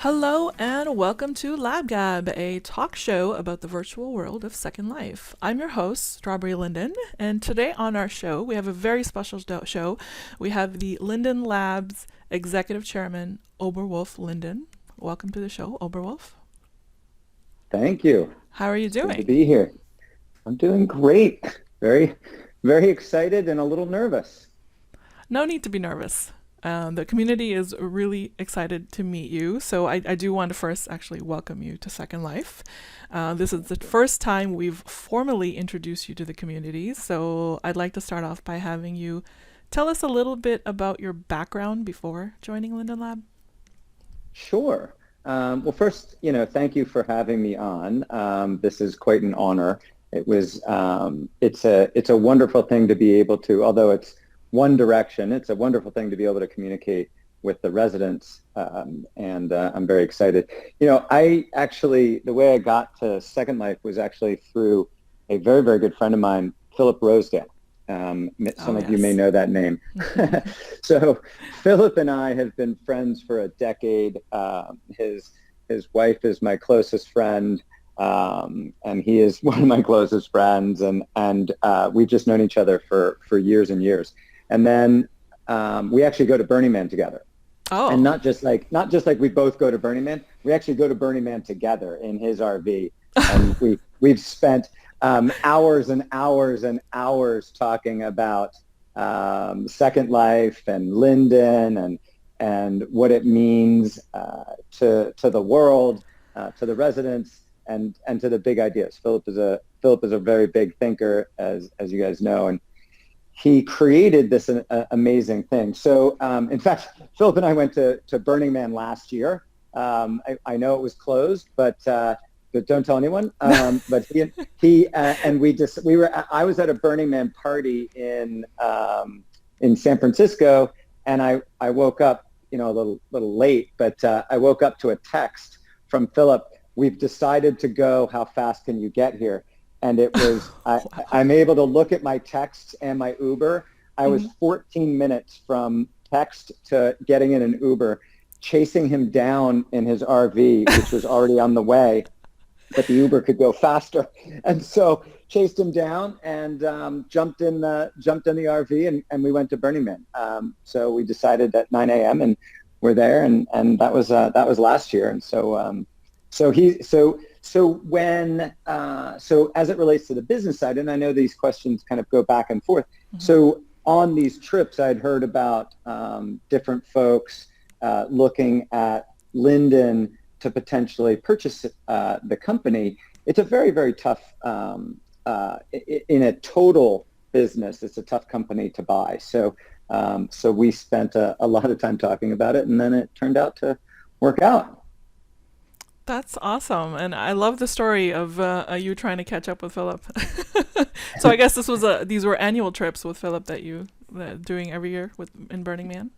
Hello and welcome to LabGab, a talk show about the virtual world of Second Life. I'm your host, Strawberry Linden, and today on our show we have a very special show. We have the Linden Lab's Executive Chairman, Oberwolf Linden. Welcome to the show, Oberwolf. Thank you. How are you It's good to doing? be here. I'm doing great. Very, very excited and a little nervous. No need to be nervous. The community is really excited to meet you, so I do want to first actually welcome you to Second Life. This is the first time we've formally introduced you to the community, so I'd like to start off by having you tell us a little bit about your background before joining Linden Lab. Sure. Well, first, thank you for having me on. This is quite an honor. It's a wonderful thing to be able to, although it's one direction, it's a wonderful thing to be able to communicate with the residents, and I'm very excited. The way I got to Second Life was actually through a very, very good friend of mine, Philip Rosedale. Some Oh, of you may yes. know that name. So Philip and I have been friends for a decade. His wife is my closest friend, and he is one of my closest friends, and we've just known each other for years and years. And then we actually go to Burning Man together, and Oh. not just like we both go to Burning Man. We actually go to Burning Man together in his RV, and we've spent hours and hours and hours talking about Second Life and Linden and what it means to the world, to the residents, and to the big ideas. Philip is a very big thinker, as you guys know, and he created this amazing thing. So, in fact, Philip and I went to Burning Man last year. I know it was closed, but don't tell anyone. But he and we were. I was at a Burning Man party in San Francisco, and I woke up, a little late, but I woke up to a text from Philip. We've decided to go. How fast can you get here? And it was, Wow. I'm able to look at my texts and my Uber. I was Mhm. 14 minutes from text to getting in an Uber, chasing him down in his RV, which was already on the way, but the Uber could go faster. And so chased him down and jumped in the RV, and we went to Burning Man. So we decided at 9 a.m. and we're there, and that was last year. And so as it relates to the business side, and I know these questions kind of go back and forth. Mhm. So on these trips, I'd heard about different folks looking at Linden to potentially purchase the company. It's a very, very tough, in a total business, it's a tough company to buy. So we spent a lot of time talking about it, and then it turned out to work out. That's awesome, and I love the story of you trying to catch up with Philip. So I guess these were annual trips with Philip that you doing every year with in Burning Man.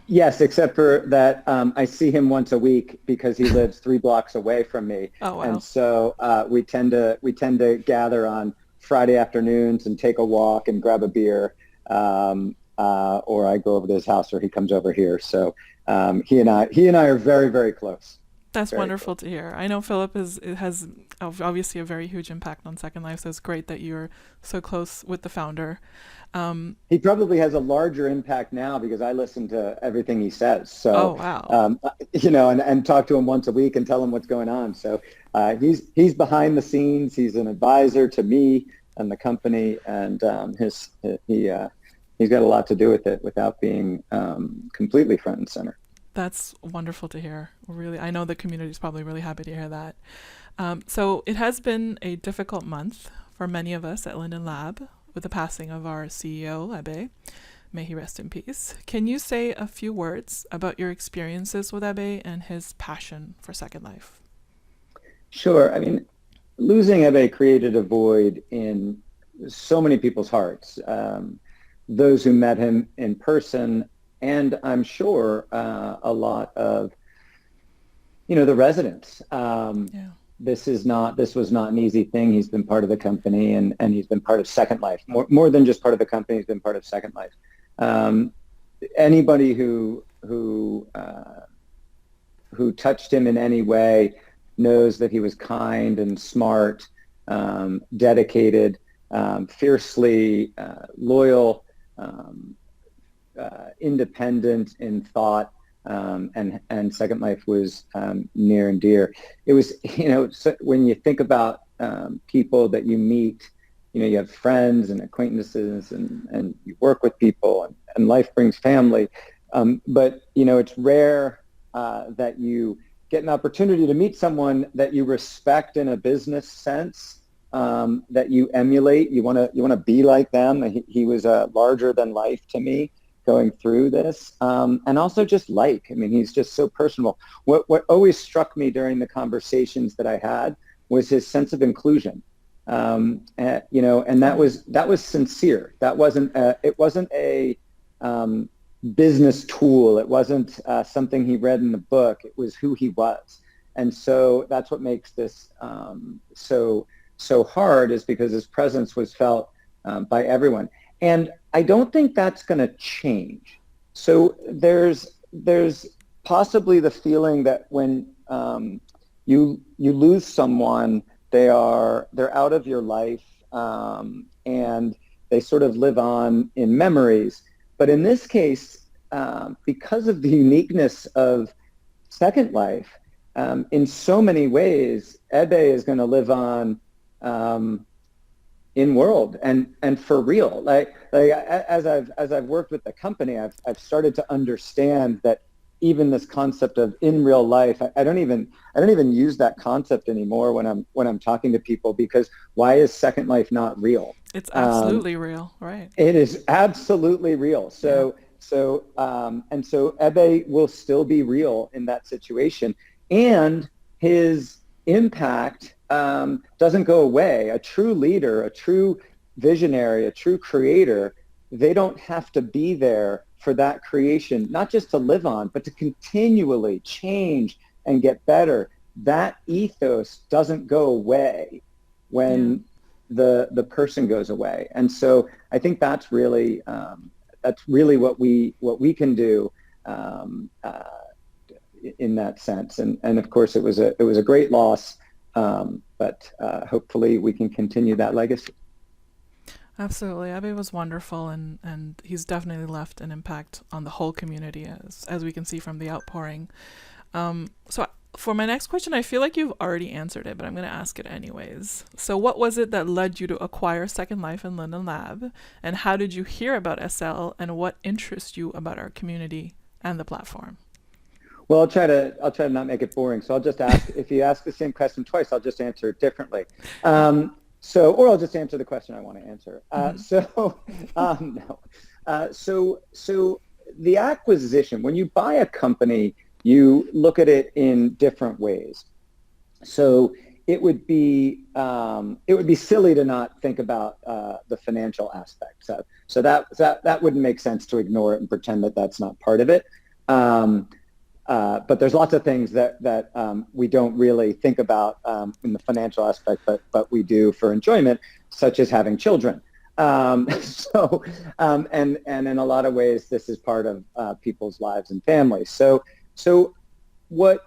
Yes, except for that I see him once a week because he lives 3 blocks away from me, Oh and wow, so we tend to gather on Friday afternoons and take a walk and grab a beer, or I go over to his house or he comes over here. So he and I are very, very close, that's very wonderful close. to hear. I know Philip has obviously a very huge impact on Second Life, so it's great that you're so close with the founder. Um, He probably has a larger impact now because I listen to everything he says. oh So, wow, and talk to him once a week and tell him what's going on. So he's behind the scenes. He's an advisor to me and the company, and he's got a lot to do with it without being completely front and center. that's wonderful to hear. Really, I know the community is probably really happy to hear that. So it has been a difficult month for many of us at Linden Lab with the passing of our CEO, Abe. May he rest in peace. Can you say a few words about your experiences with Abe and his passion for Second Life? Sure. I mean, losing Ebe created a void in so many people's hearts. Those who met him in person, and I'm sure a lot of the residents. Yeah. This was not an easy thing. He's been part of the company, and he's been part of Second Life, more than just part of the company. He's been part of Second Life. Anybody who who touched him in any way knows that he was kind and smart, dedicated, fiercely loyal, independent in thought, and Second Life was near and dear. It was, so when you think about people that you meet, you have friends and acquaintances, and you work with people, and life brings family. But it's rare that you get an opportunity to meet someone that you respect in a business sense, that you emulate. You want to be like them. He was larger than life to me going through this, and also just he's just so personal. What always struck me during the conversations that I had was his sense of inclusion. And that was sincere. That wasn't it wasn't a business tool. It wasn't something he read in the book. It was who he was. And so that's what makes this so hard, is because his presence was felt by everyone. And I don't think that's going to change. So there's possibly the feeling that when you lose someone, they're out of your life, and they sort of live on in memories. But in this case, because of the uniqueness of Second Life, in so many ways, Ebe is going to live on in world and for real. Like as I've worked with the company, I've started to understand that even this concept of in real life, I don't even use that concept anymore when I'm talking to people, because why is Second Life not real? It's absolutely real, right? It is absolutely real. So Ebe will still be real in that situation, and his impact doesn't go away. A true leader, a true visionary, a true creator, they don't have to be there for that creation, not just to live on, but to continually change and get better. That ethos doesn't go away when the person goes away. And so I think that's really what we can do in that sense. And of course it was a great loss, but hopefully we can continue that legacy. Absolutely. Ebe was wonderful, and he's definitely left an impact on the whole community, as we can see from the outpouring. So for my next question, I feel like you've already answered it, but I'm going to ask it anyways. So what was it that led you to acquire Second Life and Linden Lab? And how did you hear about SL, and what interests you about our community and the platform? Well, I'll try to not make it boring. So I'll just ask, if you ask the same question twice, I'll just answer it differently. Or I'll just answer the question I want to answer. So the acquisition, when you buy a company, you look at it in different ways. So it would be silly to not think about the financial aspect. So that wouldn't make sense to ignore it and pretend that that's not part of it. But there's lots of things that we don't really think about in the financial aspect, but we do for enjoyment, such as having children. And in a lot of ways, this is part of people's lives and families. So what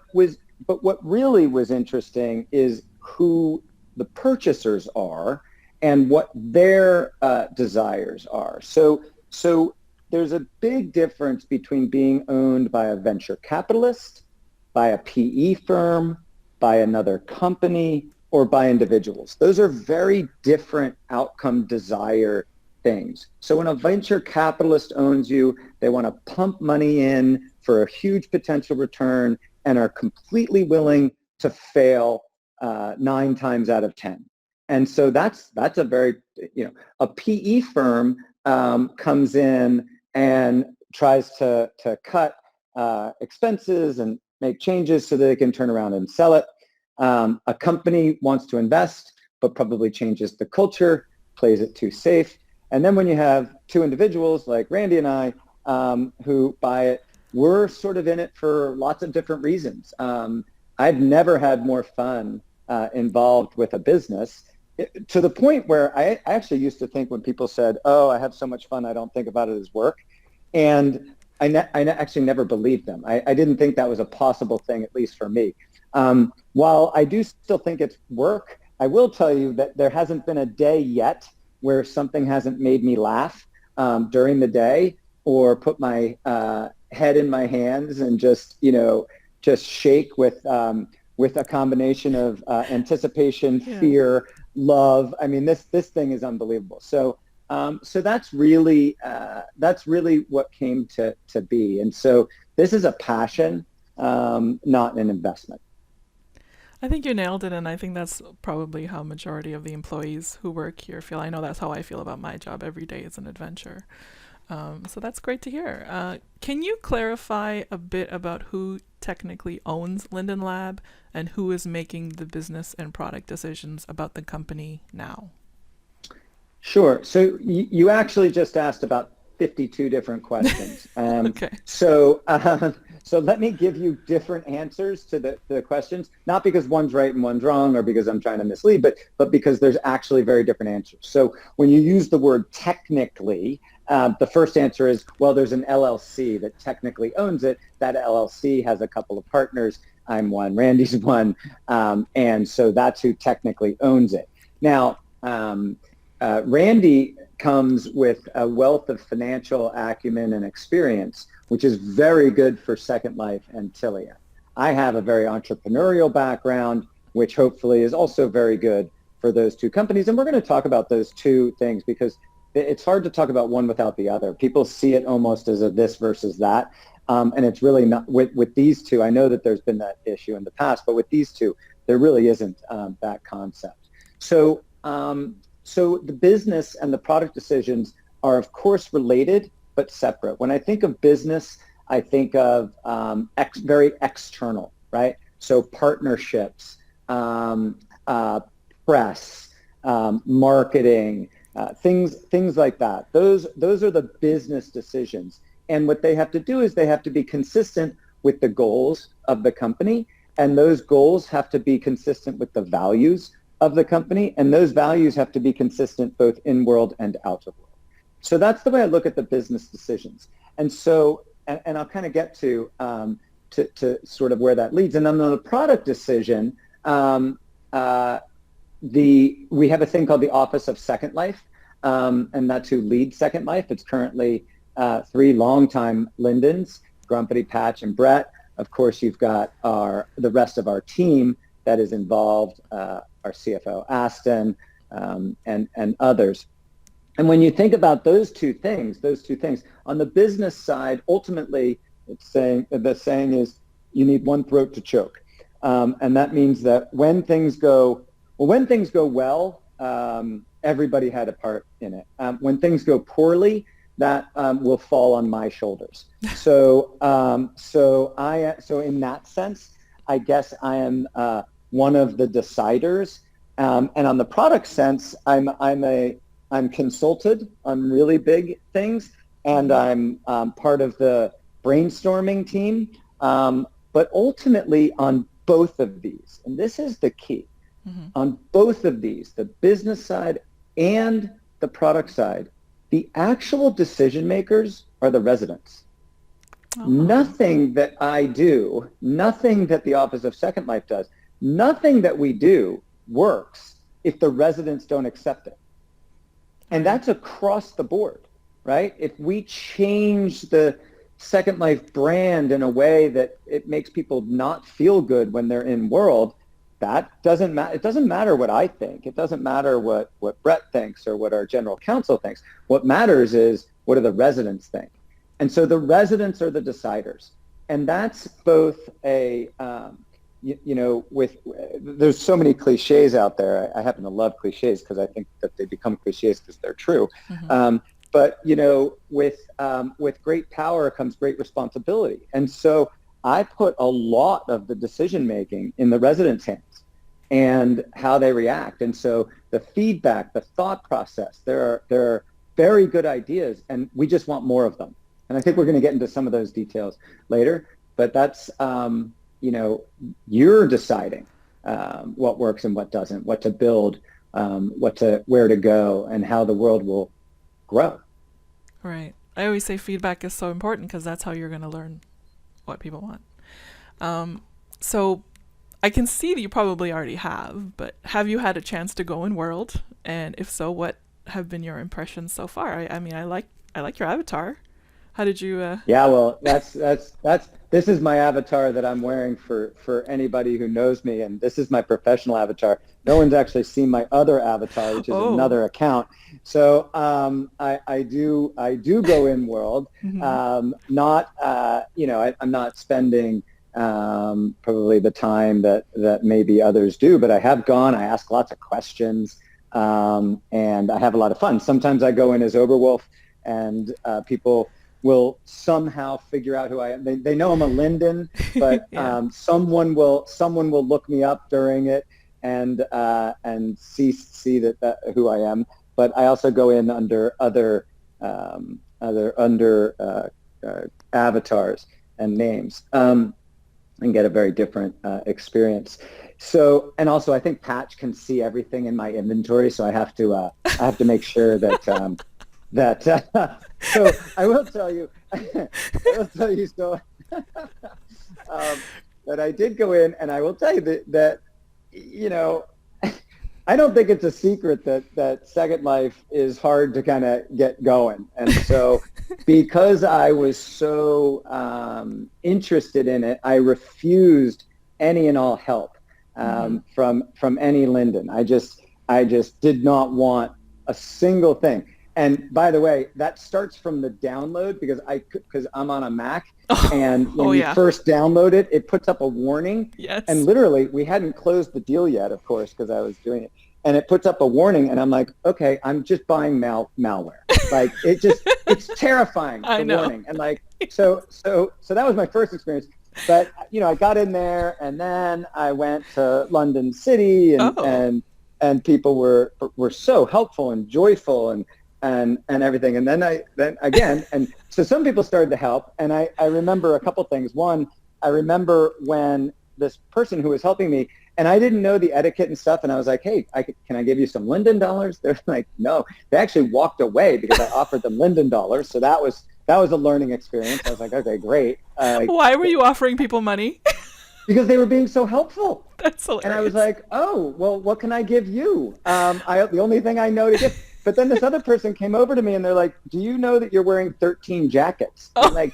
really was interesting is who the purchasers are and what their desires are. So there's a big difference between being owned by a venture capitalist, by a PE firm, by another company, or by individuals. Those are very different outcome desire things. So when a venture capitalist owns you, they want to pump money in for a huge potential return and are completely willing to fail 9 times out of 10. And so that's a very, a PE firm comes in and tries to cut expenses and make changes so that they can turn around and sell it. A company wants to invest, but probably changes the culture, plays it too safe. And then when you have 2 individuals like Randy and I who buy it, we're sort of in it for lots of different reasons. I've never had more fun involved with a business, to the point where I actually used to think when people said, "Oh, I have so much fun, I don't think about it as work." And actually never believed them. I didn't think that was a possible thing, at least for me. While I do still think it's work, I will tell you that there hasn't been a day yet where something hasn't made me laugh during the day, or put my head in my hands and just shake with a combination of anticipation, Yeah. fear, love. I mean, this thing is unbelievable. So that's really what came to be. And so this is a passion, not an investment. I think you nailed it, and I think that's probably how majority of the employees who work here feel. I know that's how I feel about my job. Every day is an adventure. So that's great to hear. Can you clarify a bit about who technically owns Linden Lab and who is making the business and product decisions about the company now? Sure. So you actually just asked about 52 different questions. Okay. So let me give you different answers to the questions, not because one's right and one's wrong or because I'm trying to mislead, but because there's actually very different answers. So when you use the word technically, the first answer is, well, there's an LLC that technically owns it. That LLC has a couple of partners. I'm one, Randy's one. And so that's who technically owns it. Now, Randy comes with a wealth of financial acumen and experience, which is very good for Second Life and Tilia. I have a very entrepreneurial background, which hopefully is also very good for those two companies. And we're going to talk about those two things because it's hard to talk about one without the other. People see it almost as a this versus that. And it's really not with these two. I know that there's been that issue in the past, but with these two, there really isn't that concept. So the business and the product decisions are, of course, related, but separate. When I think of business, I think of very external, right? So partnerships, press, marketing, things like that. Those are the business decisions. And what they have to do is they have to be consistent with the goals of the company, and those goals have to be consistent with the values of the company, and those values have to be consistent both in world and out of world. So that's the way I look at the business decisions. And so, and I'll kind of get to sort of where that leads. And then on the product decision, we have a thing called the Office of Second Life, and that's who leads Second Life. It's currently 3 longtime Lindens, Grumpity, Patch, and Brett. Of course, you've got the rest of our team that is involved, our CFO, Aston, and others. And when you think about those two things, on the business side, ultimately, the saying is you need one throat to choke. And that means that when things go well, everybody had a part in it. When things go poorly, that will fall on my shoulders. So in that sense, I guess I am one of the deciders. And on the product sense, I'm consulted on really big things, and I'm part of the brainstorming team. But ultimately, on both of these, and this is the key, on both of these, the business side and the product side, the actual decision makers are the residents. Nothing that I do, nothing that the Office of Second Life does, nothing that we do works if the residents don't accept it. And that's across the board, right? If we change the Second Life brand in a way that it makes people not feel good when they're in world, that doesn't matter. It doesn't matter what I think. It doesn't matter what Brett thinks or what our general counsel thinks. What matters is what do the residents think? And so the residents are the deciders. And that's both there's so many cliches out there. I happen to love cliches because I think that they become cliches because they're true. But with great power comes great responsibility. And so I put a lot of the decision making in the residents' hands and how they react. And so the feedback, the thought process, there are very good ideas, and we just want more of them. And I think we're going to get into some of those details later. But that's you're deciding what works and what doesn't, what to build, where to go, and how the world will grow. Right. I always say feedback is so important because that's how you're going to learn what people want. So I can see that you probably already have, but have you had a chance to go in world? And if so, what have been your impressions so far? I mean, I like your avatar. How did you? Yeah, well, this is my avatar that I'm wearing for anybody who knows me, and this is my professional avatar. No one's actually seen my other avatar, which is Oh. another account. So I do go in world. Hmm. Not I'm not spending probably the time that maybe others do, but I have gone. I ask lots of questions, and I have a lot of fun. Sometimes I go in as Oberwolf, and people will somehow figure out who I am. They know I'm a Linden, but Yeah. someone will look me up during it and see that who I am. But I also go in under other avatars and names, and get a very different experience. So, and also I think Patch can see everything in my inventory, so I have to make sure that so I will tell you, so that I did go in, and I will tell you that you know, I don't think it's a secret that Second Life is hard to kind of get going. And so because I was so interested in it, I refused any and all help Hmm. from any Linden. I just did not want a single thing. And by the way, that starts from the download because I'm on a Mac, and Oh when you yeah. first download it, it puts up a warning. And Yes. literally, we hadn't closed the deal yet, of course, because I was doing it. And it puts up a warning, and I'm like, okay, I'm just buying malware. Like it's terrifying, I the know. warning. And like, so that was my first experience. But I got in there, and then I went to London City, and Oh. and people were so helpful and joyful and everything. And then again, and so some people started to help. And I remember a couple things. One, I remember when this person who was helping me, and I didn't know the etiquette and stuff. And I was like, hey, can I give you some Linden dollars? They're like, no. They actually walked away because I offered them Linden dollars. So that was a learning experience. I was like, okay, great. Why were you offering people money? Because they were being so helpful. That's And I was hilarious. like, oh, well, what can I give you? The only thing I know to give. But then this other person came over to me, and they're like, do you know that you're wearing 13 jackets? I'm Oh. like,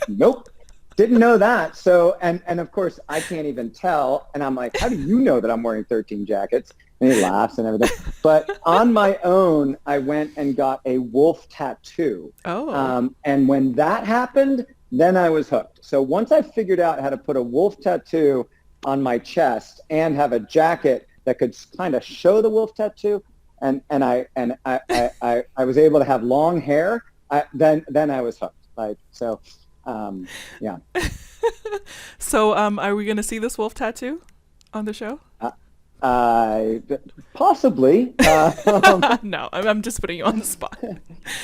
nope, didn't know that. So, and of course, I can't even tell. And I'm like, how do you know that I'm wearing 13 jackets? And he laughs and everything. But on my own, I went and got a wolf tattoo. Oh. And when that happened, then I was hooked. So once I figured out how to put a wolf tattoo on my chest and have a jacket that could kind of show the wolf tattoo, and I was able to have long hair, then I was hooked. Like so, yeah. So, are we gonna see this wolf tattoo on the show? Uh, I possibly. No, I'm just putting you on the spot.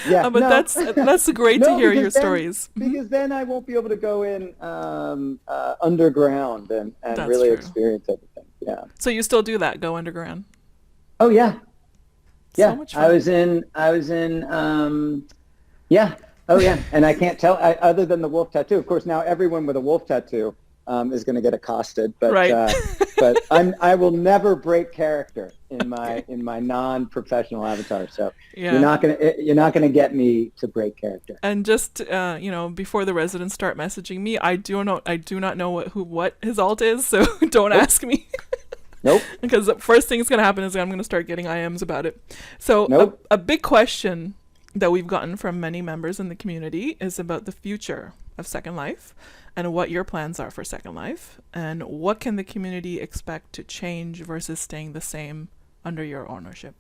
Yeah, But no, that's great to no, hear your stories. because then I won't be able to go in underground and That's really true. experience everything. Yeah. So you still do that? Go underground? Oh yeah, So yeah. much I fun. was in. Yeah. Oh yeah. And I can't tell other than the wolf tattoo. Of course, now everyone with a wolf tattoo is going to get accosted, Right. but I will never break character in Okay. my non-professional avatar. So Yeah. you're not gonna get me to break character. And just before the residents start messaging me, I do not know what his alt is, so don't Nope. ask me. Nope. Because the first thing that's going to happen is I'm going to start getting IMs about it. So Nope. a big question that we've gotten from many members in the community is about the future of Second Life and what your plans are for Second Life and what can the community expect to change versus staying the same under your ownership.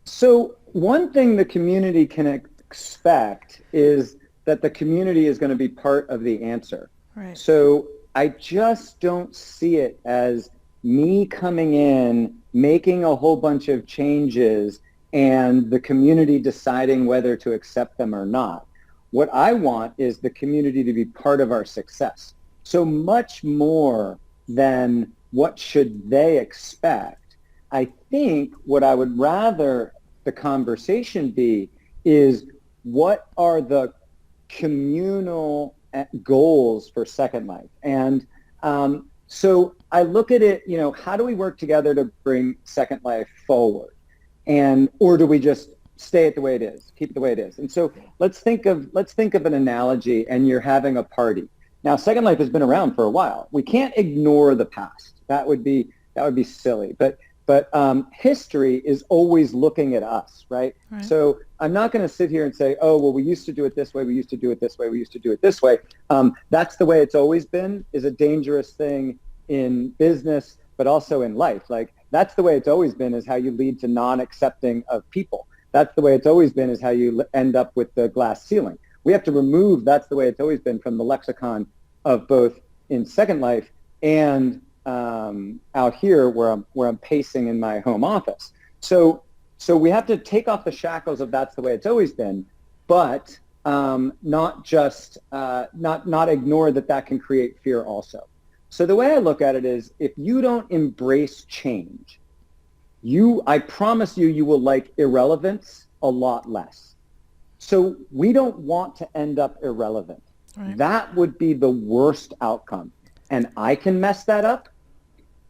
So one thing the community can expect is that the community is going to be part of the answer. Right. So I just don't see it as me coming in, making a whole bunch of changes, and the community deciding whether to accept them or not. What I want is the community to be part of our success. So much more than what should they expect. I think what I would rather the conversation be is what are the communal goals for Second Life? And so I look at it, how do we work together to bring Second Life forward? Or do we just stay it the way it is, keep it the way it is? And so let's think of an analogy, and you're having a party. Now, Second Life has been around for a while. We can't ignore the past. That would be silly. But history is always looking at us, right? So I'm not going to sit here and say, oh, well, we used to do it this way, we used to do it this way, we used to do it this way. That's the way it's always been is a dangerous thing in business, but also in life. Like, that's the way it's always been is how you lead to non-accepting of people. That's the way it's always been is how you end up with the glass ceiling. We have to remove that's the way it's always been from the lexicon of both in Second Life and out here where I'm pacing in my home office. So we have to take off the shackles of that's the way it's always been, but not just not ignore that can create fear also. So the way I look at it is, if you don't embrace change, I promise you will like irrelevance a lot less. So we don't want to end up irrelevant. Right. That would be the worst outcome. And I can mess that up,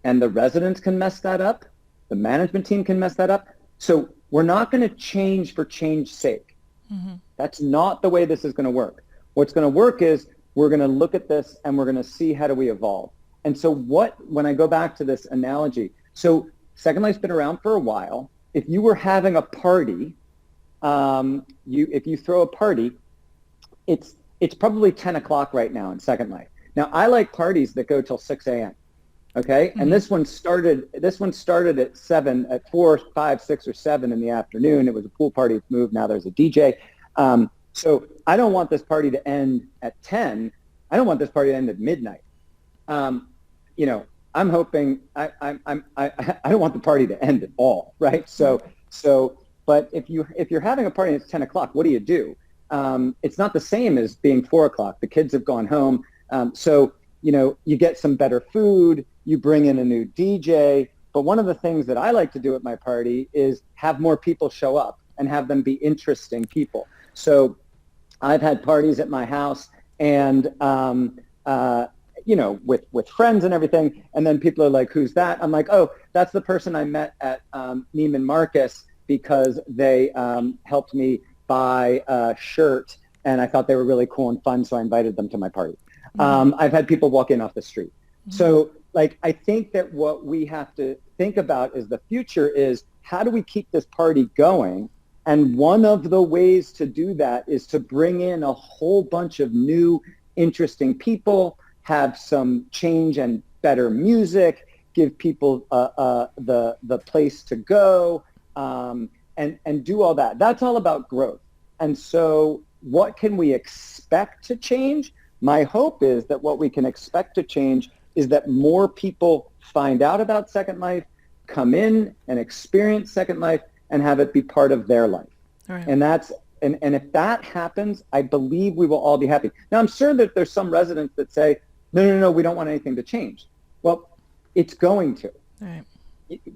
and the residents can mess that up, the management team can mess that up. So we're not going to change for change's sake. Mm-hmm. That's not the way this is going to work. What's going to work is we're going to look at this and we're going to see how do we evolve. And so when I go back to this analogy, so Second Life's been around for a while. If you were having a party, if you throw a party, it's probably 10 o'clock right now in Second Life. Now, I like parties that go till 6 a.m. Okay, mm-hmm. And this one started at 4, 5, 6, or 7 in the afternoon. It was a pool party. It's moved. Now there's a DJ. So I don't want this party to end at 10. I don't want this party to end at midnight. I'm hoping I don't want the party to end at all, right? But if you're having a party and it's 10 o'clock, what do you do? It's not the same as being 4 o'clock. The kids have gone home. So you get some better food, you bring in a new DJ. But one of the things that I like to do at my party is have more people show up and have them be interesting people. So I've had parties at my house and, with friends and everything. And then people are like, who's that? I'm like, oh, that's the person I met at Neiman Marcus because they helped me buy a shirt and I thought they were really cool and fun. So I invited them to my party. Mm-hmm. I've had people walk in off the street. Mm-hmm. So I think that what we have to think about is the future is how do we keep this party going? And one of the ways to do that is to bring in a whole bunch of new, interesting people, have some change and better music, give people the place to go, and do all that. That's all about growth. And so what can we expect to change? My hope is that what we can expect to change is that more people find out about Second Life, come in and experience Second Life, and have it be part of their life. Right. And if that happens, I believe we will all be happy. Now, I'm sure that there's some residents that say, no, we don't want anything to change. Well, it's going to. Right.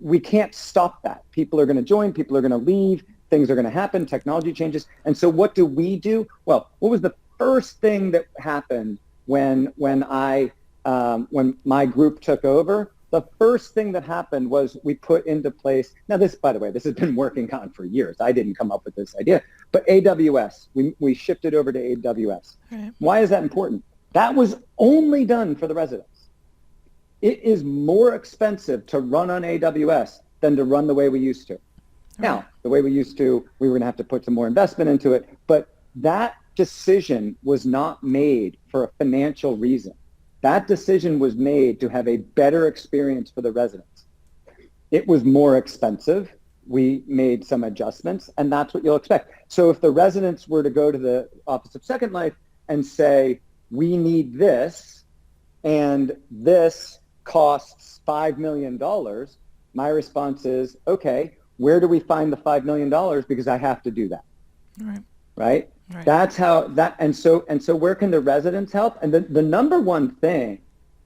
We can't stop that. People are going to join, people are going to leave, things are going to happen, technology changes. And so what do we do? Well, what was the first thing that happened when my group took over? The first thing that happened was we put into place, now this, by the way, this has been working on for years. I didn't come up with this idea, but AWS, we shifted over to AWS. Right. Why is that important? That was only done for the residents. It is more expensive to run on AWS than to run the way we used to. Right. Now, the way we used to, we were going to have to put some more investment into it, but that decision was not made for a financial reason. That decision was made to have a better experience for the residents. It was more expensive. We made some adjustments, and that's what you'll expect. So if the residents were to go to the Office of Second Life and say, we need this, and this costs $5 million, my response is, okay, where do we find the $5 million? Because I have to do that. Right? Right. That's how that, and so where can the residents help? And the number one thing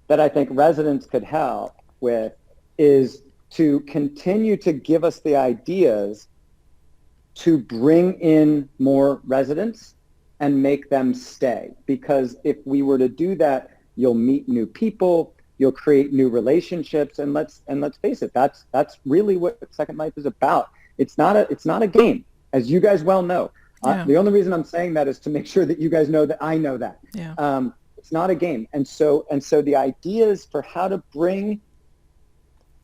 that I think residents could help with is to continue to give us the ideas to bring in more residents and make them stay. Because if we were to do that, you'll meet new people, you'll create new relationships, and let's face it, that's really what Second Life is about. It's not a game, as you guys well know. Yeah. The only reason I'm saying that is to make sure that you guys know that I know that. Yeah. It's not a game, and so the ideas for how to bring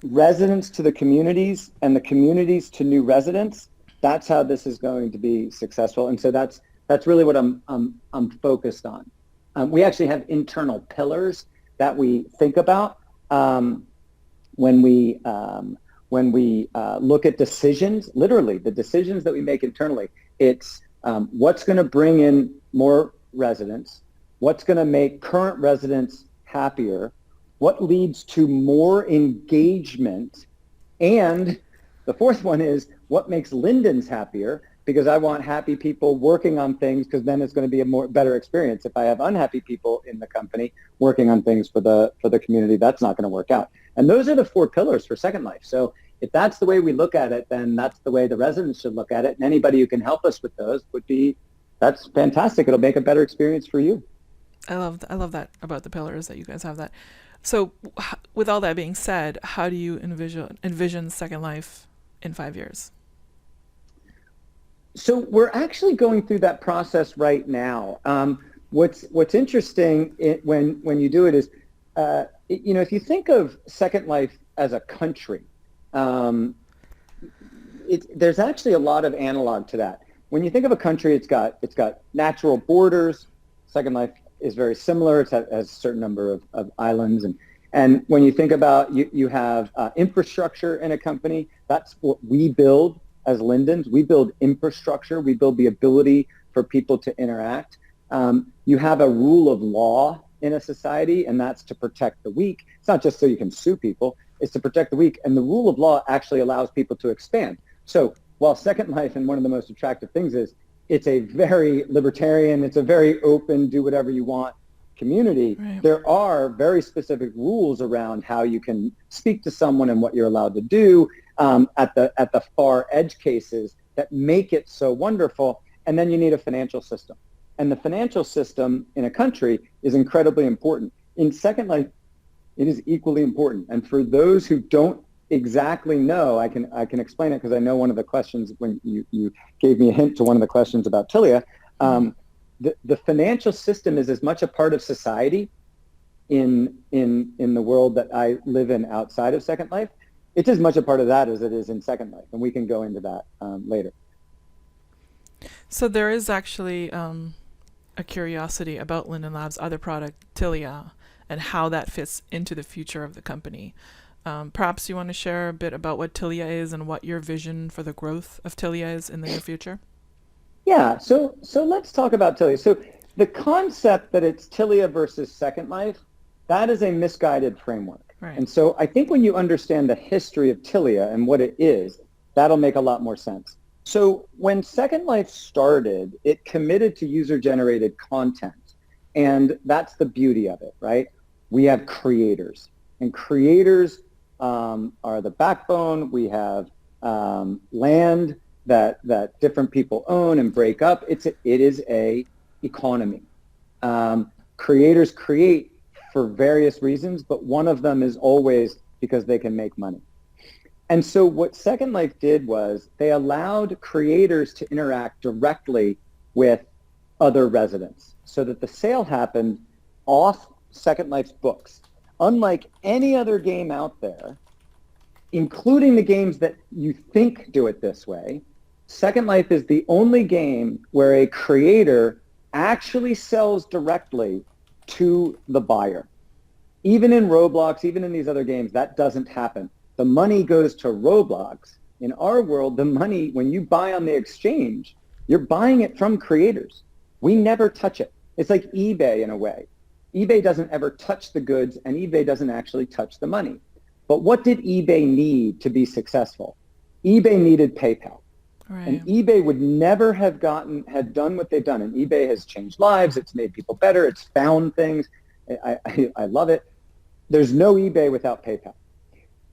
residents to the communities and the communities to new residents, that's how this is going to be successful. And so that's really what I'm focused on. We actually have internal pillars that we think about when we look at decisions. Literally, the decisions that we make internally. It's what's going to bring in more residents, what's going to make current residents happier, what leads to more engagement, and the fourth one is what makes Lindens happier, because I want happy people working on things, because then it's going to be a better experience. If I have unhappy people in the company working on things for the community, that's not going to work out. And those are the 4 pillars for Second Life. So if that's the way we look at it, then that's the way the residents should look at it. And anybody who can help us with those that's fantastic. It'll make a better experience for you. I love that about the pillars, that you guys have that. So with all that being said, how do you envision Second Life in 5 years? So we're actually going through that process right now. What's interesting when you do it is, if you think of Second Life as a country, there's actually a lot of analog to that. When you think of a country, it's got natural borders. Second Life is very similar. It has a certain number of islands, and when you think about you have infrastructure in a company. That's what we build as Lindens. We build infrastructure. We build the ability for people to interact. You have a rule of law in a society, and that's to protect the weak. It's not just so you can sue people. It's to protect the weak, and the rule of law actually allows people to expand. So while Second Life, and one of the most attractive things is, it's a very libertarian, it's a very open, do whatever you want community. Right. There are very specific rules around how you can speak to someone and what you're allowed to do at the far edge cases that make it so wonderful. And then you need a financial system. And the financial system in a country is incredibly important. In Second Life, it is equally important. And for those who don't exactly know, I can explain it, because I know one of the questions, when you gave me a hint to one of the questions about Tilia, the financial system is as much a part of society in the world that I live in outside of Second Life. It's as much a part of that as it is in Second Life, and we can go into that later. So there is actually a curiosity about Linden Lab's other product, Tilia, and how that fits into the future of the company. Perhaps you want to share a bit about what Tilia is and what your vision for the growth of Tilia is in the near future? Yeah, so let's talk about Tilia. So the concept that it's Tilia versus Second Life, that is a misguided framework. Right. And so I think when you understand the history of Tilia and what it is, that'll make a lot more sense. So when Second Life started, it committed to user-generated content. And that's the beauty of it, right? We have creators, and creators are the backbone. We have land that different people own and break up. It is a economy. Creators create for various reasons, but one of them is always because they can make money. And so what Second Life did was they allowed creators to interact directly with other residents, so that the sale happened off Second Life's books. Unlike any other game out there, including the games that you think do it this way, Second Life is the only game where a creator actually sells directly to the buyer. Even in Roblox, even in these other games, that doesn't happen. The money goes to Roblox. In our world, the money, when you buy on the exchange, you're buying it from creators. We never touch it. It's like eBay in a way. eBay doesn't ever touch the goods, and eBay doesn't actually touch the money. But what did eBay need to be successful? eBay needed PayPal. Right. And eBay would never have done what they've done. And eBay has changed lives. It's made people better. It's found things. I love it. There's no eBay without PayPal.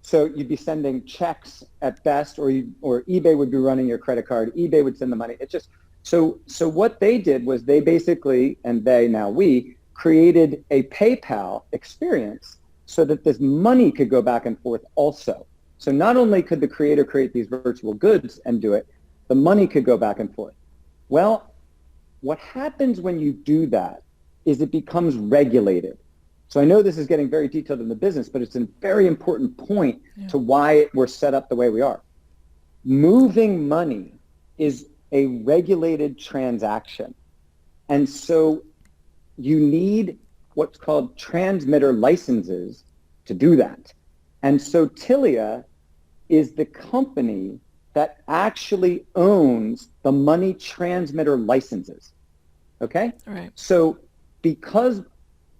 So you'd be sending checks at best, or eBay would be running your credit card. eBay would send the money. It's just so what they did was they basically, and they, now we, created a PayPal experience so that this money could go back and forth also. So not only could the creator create these virtual goods and do it, the money could go back and forth. Well, what happens when you do that is it becomes regulated. So I know this is getting very detailed in the business, but it's a very important point to why we're set up the way we are. Moving money is a regulated transaction. And so you need what's called transmitter licenses to do that. And so Tilia is the company that actually owns the money transmitter licenses. Okay? Right. So because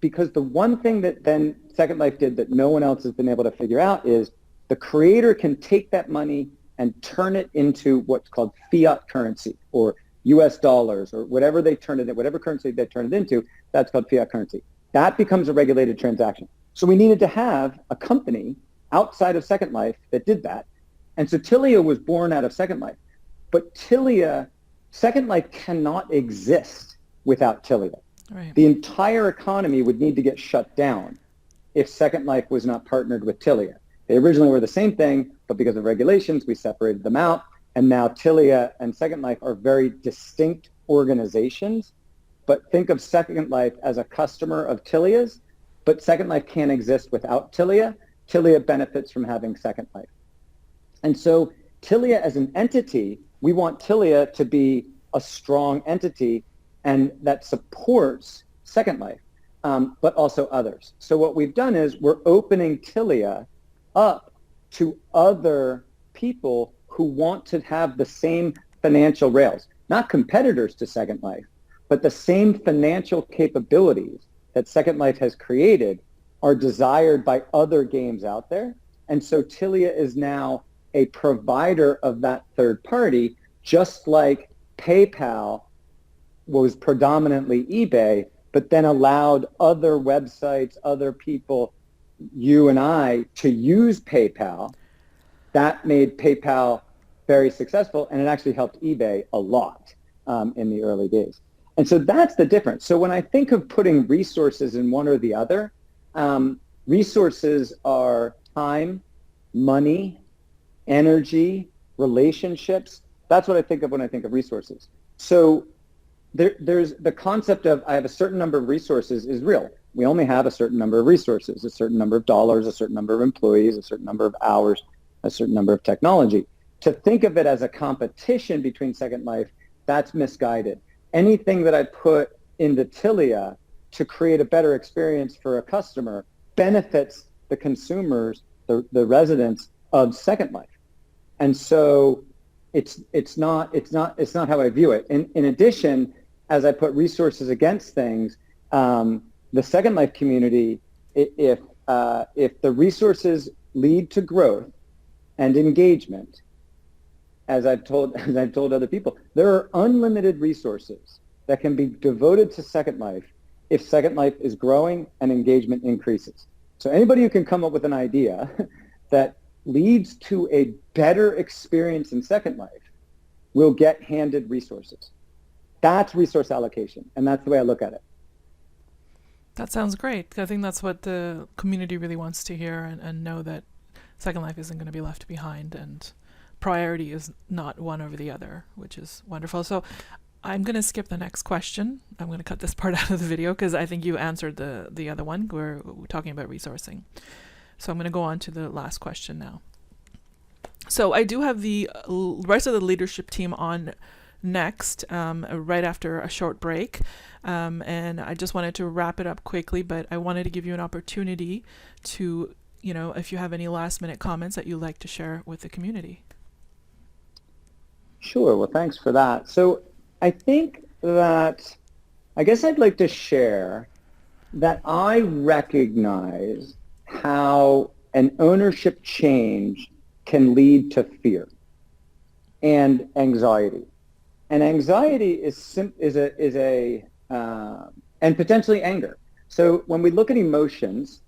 the one thing that then Second Life did that no one else has been able to figure out is the creator can take that money and turn it into what's called fiat currency, or US dollars, or whatever they turn it in, whatever currency they turn it into, that's called fiat currency. That becomes a regulated transaction. So we needed to have a company outside of Second Life that did that. And so Tilia was born out of Second Life. But Second Life cannot exist without Tilia. Right. The entire economy would need to get shut down if Second Life was not partnered with Tilia. They originally were the same thing, but because of regulations, we separated them out. And now Tilia and Second Life are very distinct organizations. But think of Second Life as a customer of Tilia's, but Second Life can't exist without Tilia. Tilia benefits from having Second Life. And so Tilia as an entity, we want Tilia to be a strong entity and that supports Second Life, but also others. So what we've done is we're opening Tilia up to other people who want to have the same financial rails, not competitors to Second Life, but the same financial capabilities that Second Life has created are desired by other games out there. And so Tilia is now a provider of that third party, just like PayPal was predominantly eBay, but then allowed other websites, other people, you and I, to use PayPal. That made PayPal very successful, and it actually helped eBay a lot in the early days. And so that's the difference. So when I think of putting resources in one or the other, resources are time, money, energy, relationships. That's what I think of when I think of resources. So there's the concept of I have a certain number of resources is real. We only have a certain number of resources, a certain number of dollars, a certain number of employees, a certain number of hours, a certain number of technology. To think of it as a competition between Second Life, that's misguided. Anything that I put into Tilia to create a better experience for a customer benefits the consumers, the residents of Second Life. And so it's not how I view it. In addition, as I put resources against things, the Second Life community, if the resources lead to growth and engagement, as I've told other people, there are unlimited resources that can be devoted to Second Life if Second Life is growing and engagement increases. So anybody who can come up with an idea that leads to a better experience in Second Life will get handed resources. That's resource allocation, and that's the way I look at it. That sounds great. I think that's what the community really wants to hear, and know that Second Life isn't going to be left behind, and priority is not one over the other, which is wonderful. So I'm going to skip the next question. I'm going to cut this part out of the video because I think you answered the other one. We're talking about resourcing. So I'm going to go on to the last question now. So I do have the rest of the leadership team on next, right after a short break. And I just wanted to wrap it up quickly, but I wanted to give you an opportunity to, if you have any last minute comments that you'd like to share with the community. Sure. Well, thanks for that. So I think that I guess I'd like to share that I recognize how an ownership change can lead to fear and anxiety. And anxiety is and potentially anger. So when we look at emotions,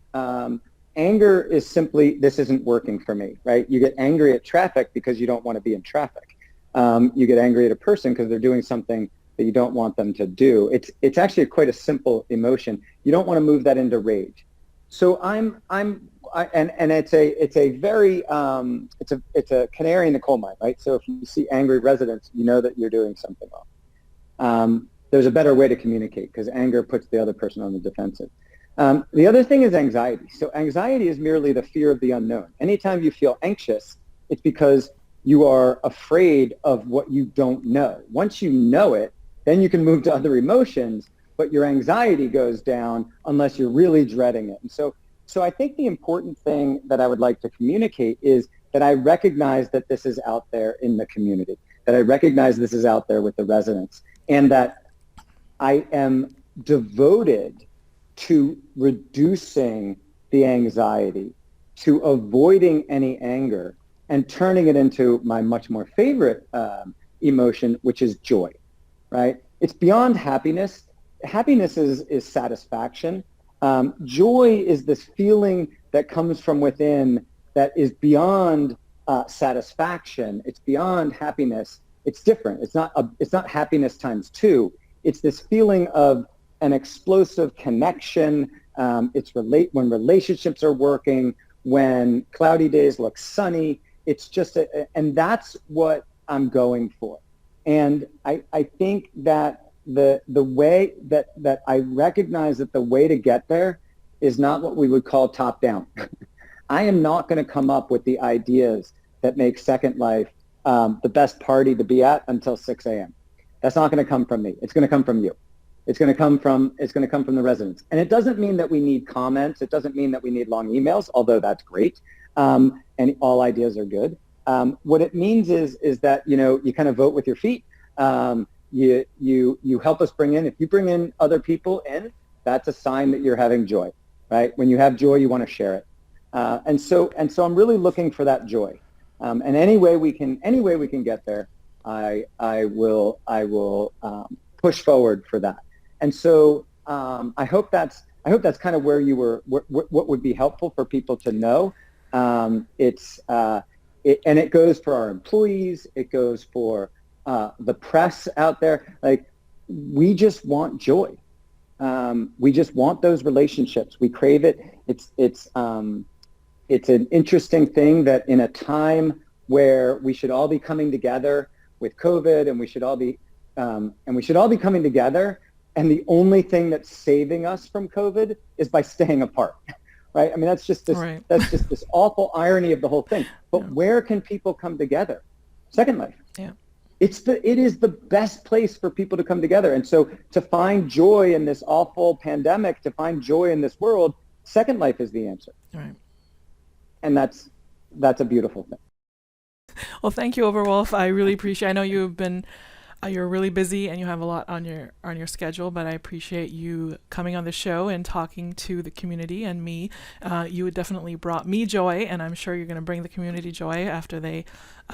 Anger is simply, this isn't working for me, right? You get angry at traffic because you don't want to be in traffic. You get angry at a person because they're doing something that you don't want them to do. It's actually quite a simple emotion. You don't want to move that into rage. So and it's a very it's a canary in the coal mine, right? So if you see angry residents, you know that you're doing something wrong. There's a better way to communicate because anger puts the other person on the defensive. The other thing is anxiety. So anxiety is merely the fear of the unknown. Anytime you feel anxious, it's because you are afraid of what you don't know. Once you know it, then you can move to other emotions, but your anxiety goes down unless you're really dreading it. And so I think the important thing that I would like to communicate is that I recognize that this is out there in the community, that I recognize this is out there with the residents, and that I am devoted to reducing the anxiety, to avoiding any anger, and turning it into my much more favorite emotion, which is joy, right? It's beyond happiness. Happiness is satisfaction. Joy is this feeling that comes from within that is beyond satisfaction. It's beyond happiness. It's different. It's not happiness times two. It's this feeling of an explosive connection. When relationships are working, when cloudy days look sunny. It's just, and that's what I'm going for. And I think that the way that I recognize that the way to get there is not what we would call top down. I am not going to come up with the ideas that make Second Life the best party to be at until 6 a.m. That's not going to come from me. It's going to come from you. It's going to come from the residents. And it doesn't mean that we need comments. It doesn't mean that we need long emails, although that's great. And all ideas are good. What it means is that, you kind of vote with your feet. You help us bring in, if you bring in other people in, that's a sign that you're having joy, right? When you have joy, you want to share it. And so I'm really looking for that joy. And any way we can get there, I will push forward for that. And so I hope that's kind of where you were, what would be helpful for people to know. And it goes for our employees. It goes for the press out there. Like, we just want joy. We just want those relationships. We crave it. It's an interesting thing that in a time where we should all be coming together with COVID, and we should all be coming together, and the only thing that's saving us from COVID is by staying apart. Right? I mean, that's just this awful irony of the whole thing. But where can people come together? Second Life. Yeah. It is the best place for people to come together. And so to find joy in this awful pandemic, to find joy in this world, Second Life is the answer. Right. And that's a beautiful thing. Well, thank you, Oberwolf. I really appreciate. I know you're really busy and you have a lot on your schedule, but I appreciate you coming on the show and talking to the community and me. You definitely brought me joy, and I'm sure you're going to bring the community joy after they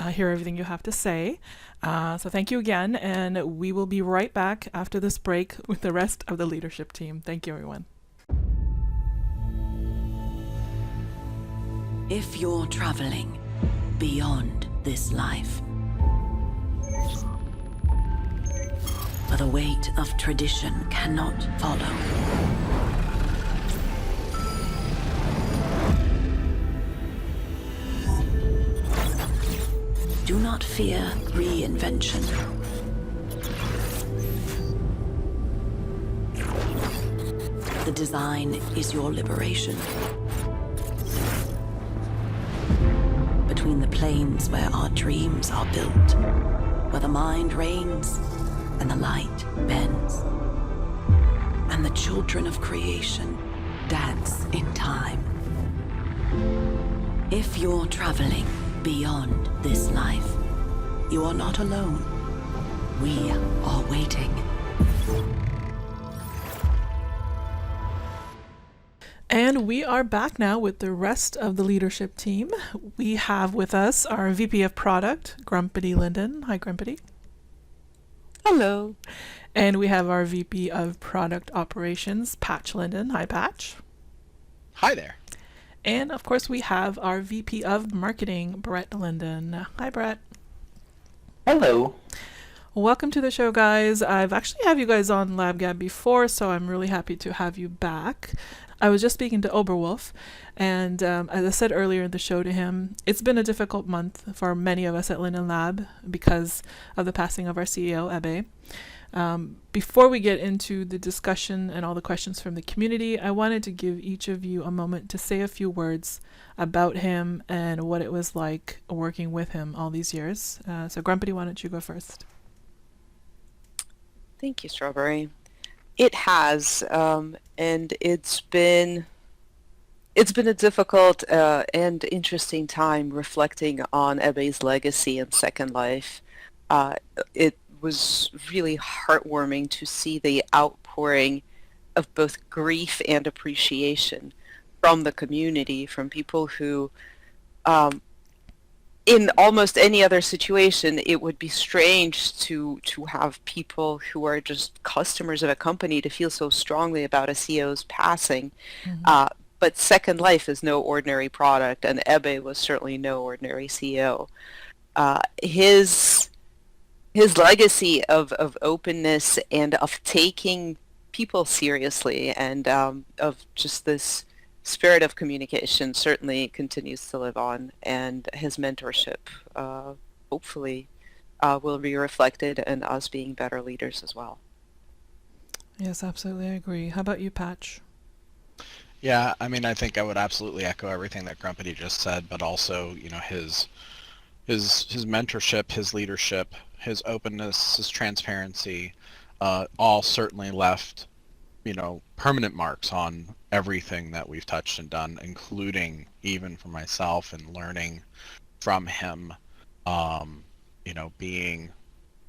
hear everything you have to say. So thank you again, and we will be right back after this break with the rest of the leadership team. Thank you, everyone. If you're traveling beyond this life, where the weight of tradition cannot follow, do not fear reinvention. The design is your liberation. Between the planes where our dreams are built, where the mind reigns and the light bends, and the children of creation dance in time. If you're traveling beyond this life, you are not alone. We are waiting. And we are back now with the rest of the leadership team. We have with us our VP of Product, Grumpity Linden. Hi, Grumpity. Hello. And we have our VP of Product Operations, Patch Linden. Hi, Patch. Hi there. And of course, we have our VP of Marketing, Brett Linden. Hi, Brett. Hello. Welcome to the show, guys. I've actually had you guys on LabGab before, so I'm really happy to have you back. I was just speaking to Oberwolf, and as I said earlier in the show to him, it's been a difficult month for many of us at Linden Lab because of the passing of our CEO, Ebe. Before we get into the discussion and all the questions from the community, I wanted to give each of you a moment to say a few words about him and what it was like working with him all these years. So Grumpity, why don't you go first? Thank you, Strawberry. It has, and it's been a difficult and interesting time reflecting on Ebe's legacy in Second Life. It was really heartwarming to see the outpouring of both grief and appreciation from the community, from people who in almost any other situation, it would be strange to have people who are just customers of a company to feel so strongly about a CEO's passing. Mm-hmm. But Second Life is no ordinary product, and Ebe was certainly no ordinary CEO. His legacy of openness and of taking people seriously and of just this spirit of communication certainly continues to live on, and his mentorship hopefully will be reflected in us being better leaders as well. Yes, absolutely, I agree. How about you, Patch? Yeah, I mean, I think I would absolutely echo everything that Grumpity just said, but also, you know, his mentorship, his leadership, his openness, his transparency, all certainly left, you know, permanent marks on everything that we've touched and done, including even for myself and learning from him, you know, being,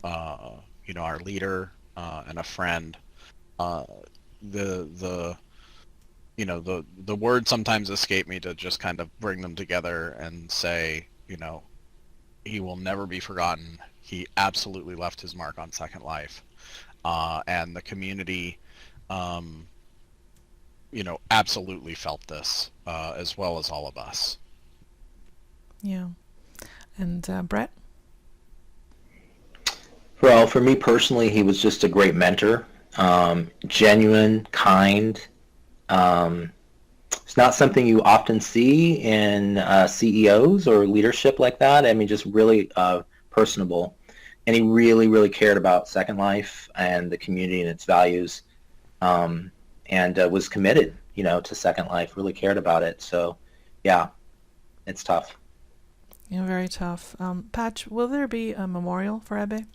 you know, our leader and a friend. You know, the words sometimes escape me to just kind of bring them together and say, you know, he will never be forgotten. He absolutely left his mark on Second Life, and the community, you know, absolutely felt this, as well as all of us. Yeah. And Brett? Well, for me personally, he was just a great mentor, genuine, kind. It's not something you often see in CEOs or leadership like that. I mean, just really personable. And he really, really cared about Second Life and the community and its values, and was committed, you know, to Second Life, really cared about it. So, yeah, it's tough. Yeah, very tough. Patch, will there be a memorial for Ebe?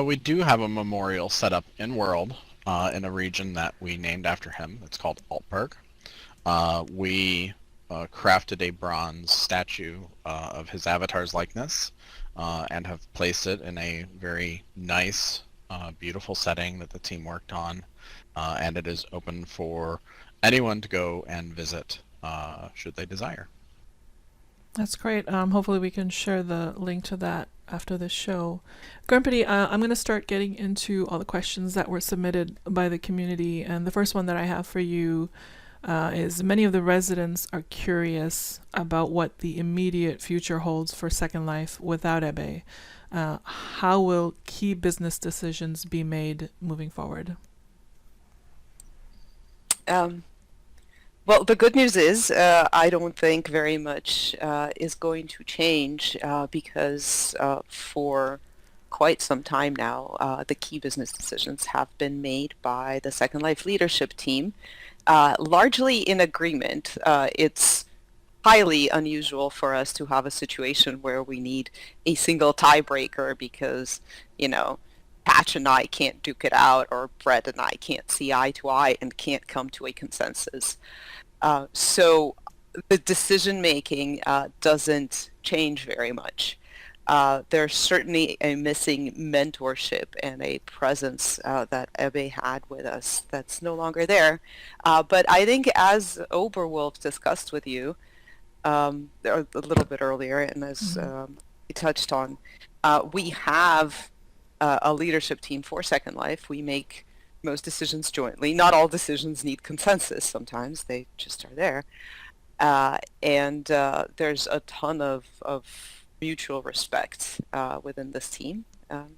We do have a memorial set up in World, in a region that we named after him. It's called Altberg. We crafted a bronze statue of his avatar's likeness and have placed it in a very nice, beautiful setting that the team worked on, and it is open for anyone to go and visit should they desire. That's great. Hopefully we can share the link to that after this show. Grumpity, I'm going to start getting into all the questions that were submitted by the community, and the first one that I have for you is many of the residents are curious about what the immediate future holds for Second Life without Ebe. How will key business decisions be made moving forward? Well, the good news is I don't think very much is going to change because for quite some time now, the key business decisions have been made by the Second Life leadership team, largely in agreement. It's highly unusual for us to have a situation where we need a single tiebreaker because, you know, Patch and I can't duke it out, or Brett and I can't see eye to eye and can't come to a consensus. So the decision making doesn't change very much. There's certainly a missing mentorship and a presence that Ebe had with us that's no longer there. But I think, as Oberwolf discussed with you a little bit earlier, and as we touched on, we have a leadership team for Second Life. We make most decisions jointly. Not all decisions need consensus. Sometimes they just are there. And there's a ton of mutual respect within this team.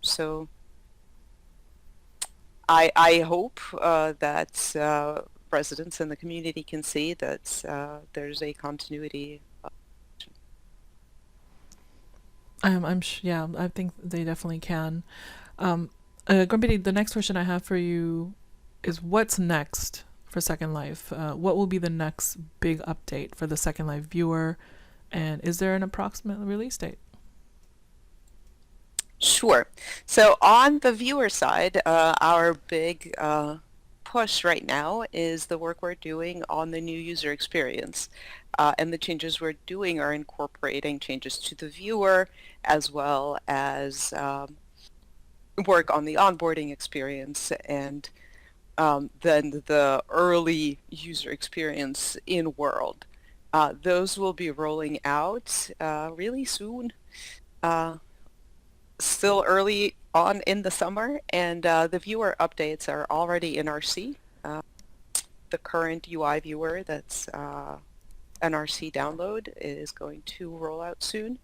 So I hope that residents in the community can see that there's a continuity. Yeah, I think they definitely can. Grumpity, the next question I have for you is what's next for Second Life? What will be the next big update for the Second Life viewer? And is there an approximate release date? Sure. So on the viewer side, our big push right now is the work we're doing on the new user experience. And the changes we're doing are incorporating changes to the viewer as well as work on the onboarding experience and then the early user experience in world. Those will be rolling out really soon. Still early on in the summer, and the viewer updates are already in RC. The current UI viewer that's an RC download is going to roll out soon.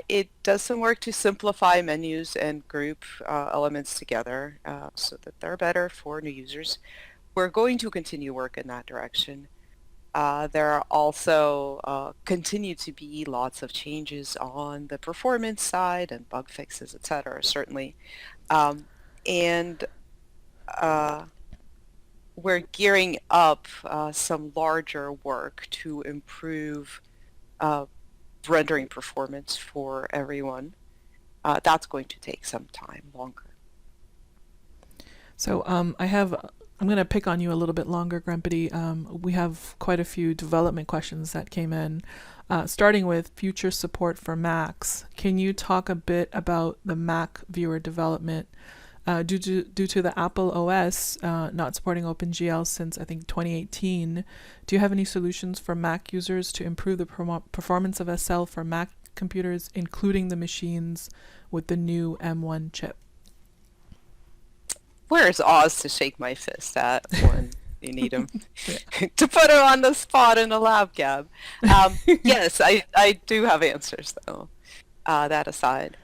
It does some work to simplify menus and group elements together so that they're better for new users. We're going to continue work in that direction. There are also continue to be lots of changes on the performance side and bug fixes, etc. Certainly, and we're gearing up some larger work to improve rendering performance for everyone. That's going to take some time longer. So I'm going to pick on you a little bit longer, Grumpity. We have quite a few development questions that came in, starting with future support for Macs. Can you talk a bit about the Mac viewer development? Due to the Apple OS not supporting OpenGL since, I think, 2018, do you have any solutions for Mac users to improve the performance of SL for Mac computers, including the machines with the new M1 chip? Where's Oz to shake my fist at when you need him? To put him on the spot in a lab, Gab. Yes, I do have answers, though, that aside.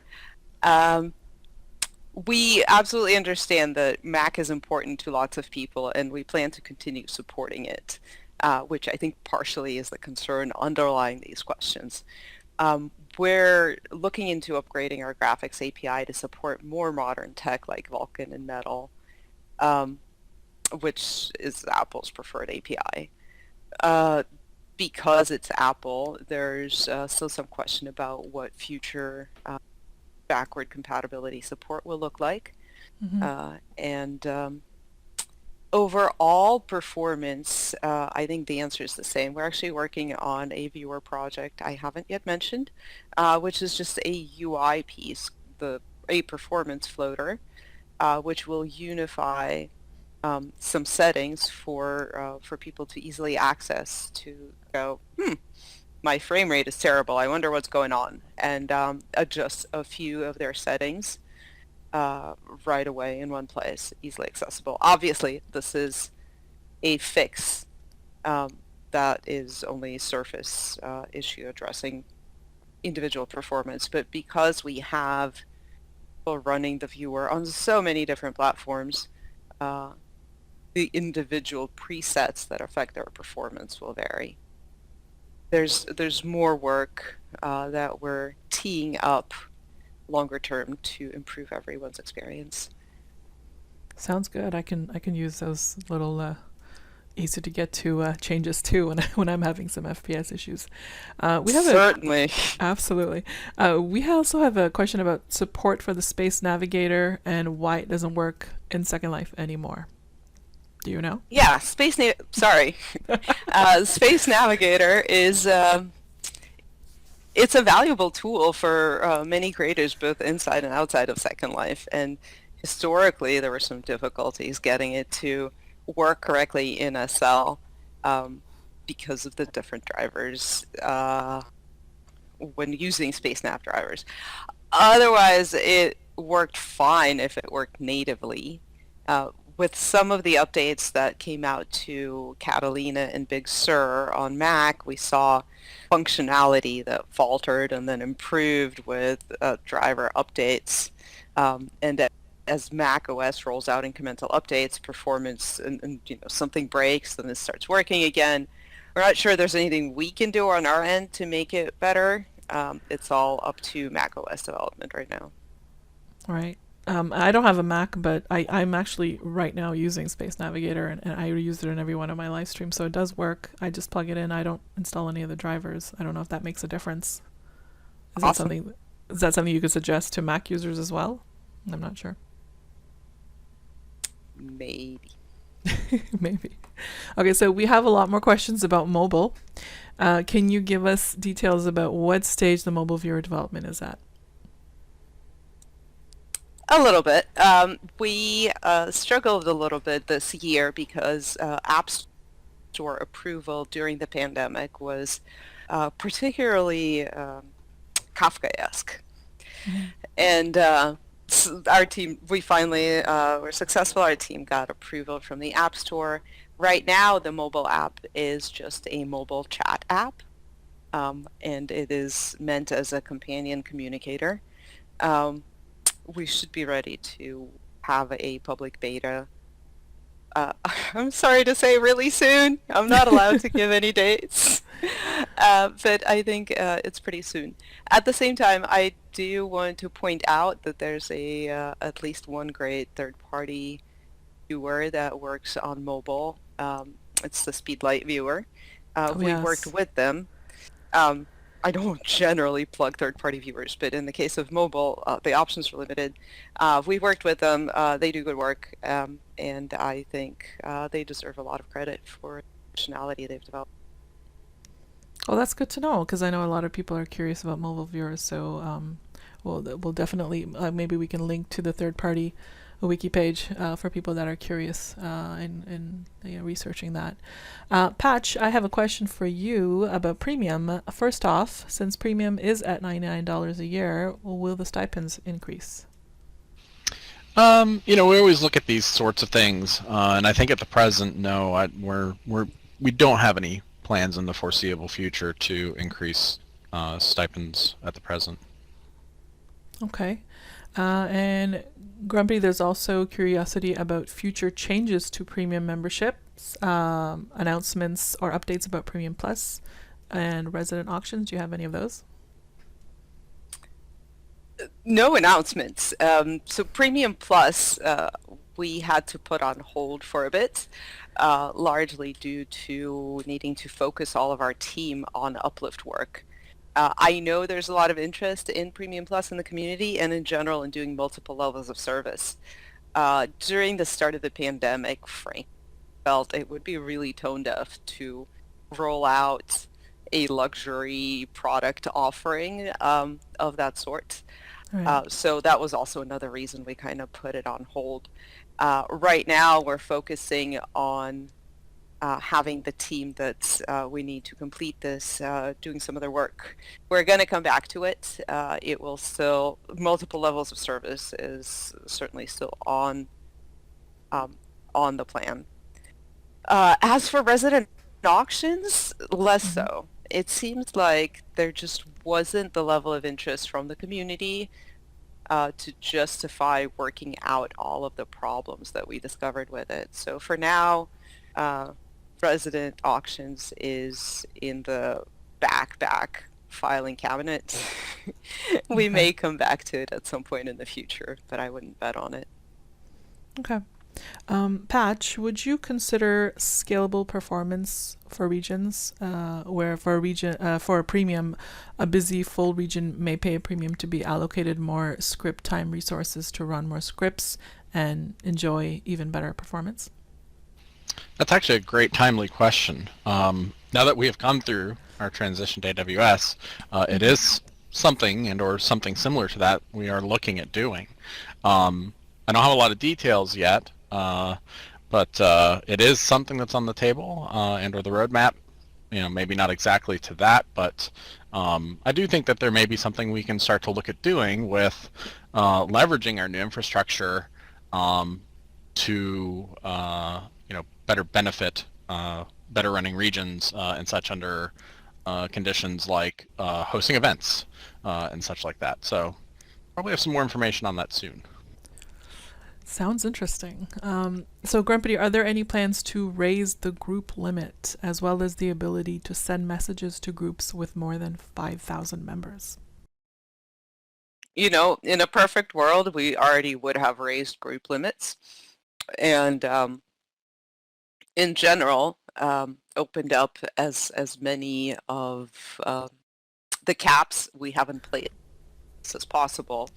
We absolutely understand that Mac is important to lots of people, and we plan to continue supporting it, which I think partially is the concern underlying these questions. We're looking into upgrading our graphics API to support more modern tech like Vulkan and Metal, which is Apple's preferred API. Because it's Apple, there's still some question about what future backward compatibility support will look like. And overall performance, I think the answer is the same. We're actually working on a viewer project I haven't yet mentioned, which is just a UI piece, a performance floater, which will unify some settings for people to easily access to go, my frame rate is terrible, I wonder what's going on, and adjust a few of their settings right away in one place, easily accessible. Obviously, this is a fix that is only surface issue addressing individual performance, but because we have people running the viewer on so many different platforms, the individual presets that affect their performance will vary. There's more work that we're teeing up longer term to improve everyone's experience. Sounds good. I can use those little easy to get to changes too when I'm having some FPS issues. We have Certainly. Absolutely. We also have a question about support for the Space Navigator and why it doesn't work in Second Life anymore. Do you know? Yeah, Space Navigator is it's a valuable tool for many creators both inside and outside of Second Life, and historically there were some difficulties getting it to work correctly in SL because of the different drivers when using Space Nav drivers. Otherwise, it worked fine if it worked natively. with some of the updates that came out to Catalina and Big Sur on Mac, we saw functionality that faltered and then improved with driver updates. And as Mac OS rolls out incremental updates, performance and something breaks, then it starts working again. We're not sure there's anything we can do on our end to make it better. It's all up to Mac OS development right now. Right. I don't have a Mac, but I'm actually right now using Space Navigator, and I use it in every one of my live streams, so it does work. I just plug it in. I don't install any of the drivers. I don't know if that makes a difference. Awesome. Is that something you could suggest to Mac users as well? I'm not sure. Maybe. Maybe. Okay, so we have a lot more questions about mobile. Can you give us details about what stage the mobile viewer development is at? A little bit. We struggled a little bit this year because App Store approval during the pandemic was particularly Kafkaesque. Mm-hmm. And our team, we finally were successful. Our team got approval from the App Store. Right now, the mobile app is just a mobile chat app, and it is meant as a companion communicator. We should be ready to have a public beta. I'm sorry to say really soon. I'm not allowed to give any dates, but I think it's pretty soon. At the same time, I do want to point out that there's at least one great third-party viewer that works on mobile. It's the Speedlight viewer. We worked with them. I don't generally plug third-party viewers, but in the case of mobile, the options are limited. We worked with them. They do good work, and I think they deserve a lot of credit for the functionality they've developed. Well, that's good to know, because I know a lot of people are curious about mobile viewers, so we'll definitely, maybe we can link to the third-party wiki page for people that are curious in researching that. Patch, I have a question for you about premium. First off, since premium is at $99 a year, will the stipends increase? We always look at these sorts of things, and I think at the present, no, we don't have any plans in the foreseeable future to increase stipends at the present. Okay. And Grumpy, there's also curiosity about future changes to premium memberships, announcements or updates about Premium Plus and resident auctions. Do you have any of those? No announcements. So Premium Plus, we had to put on hold for a bit, largely due to needing to focus all of our team on uplift work. I know there's a lot of interest in Premium Plus in the community and in general in doing multiple levels of service. During the start of the pandemic, Frank felt it would be really tone deaf to roll out a luxury product offering of that sort. Right. So that was also another reason we kind of put it on hold. Right now, we're focusing on having the team that we need to complete this doing some other work. We're going to come back to it. It will still, multiple levels of service is certainly still on the plan. As for resident auctions, less so. It seems like there just wasn't the level of interest from the community to justify working out all of the problems that we discovered with it. So for now, resident auctions is in the back filing cabinet. We may come back to it at some point in the future, but I wouldn't bet on it. Okay. Patch, would you consider scalable performance for regions, where for a premium, a busy full region may pay a premium to be allocated more script time resources to run more scripts and enjoy even better performance? That's actually a great timely question. Now that we have come through our transition to AWS, it is something or something similar to that we are looking at doing. I don't have a lot of details yet, but it is something that's on the table and or the roadmap. Maybe not exactly to that, but I do think that there may be something we can start to look at doing with leveraging our new infrastructure to better benefit better running regions and such under conditions like hosting events and such like that. So probably have some more information on that soon. Sounds interesting. So Grumpity, are there any plans to raise the group limit as well as the ability to send messages to groups with more than 5,000 members? In a perfect world, we already would have raised group limits, and in general, opened up as many of the caps we have in place as possible.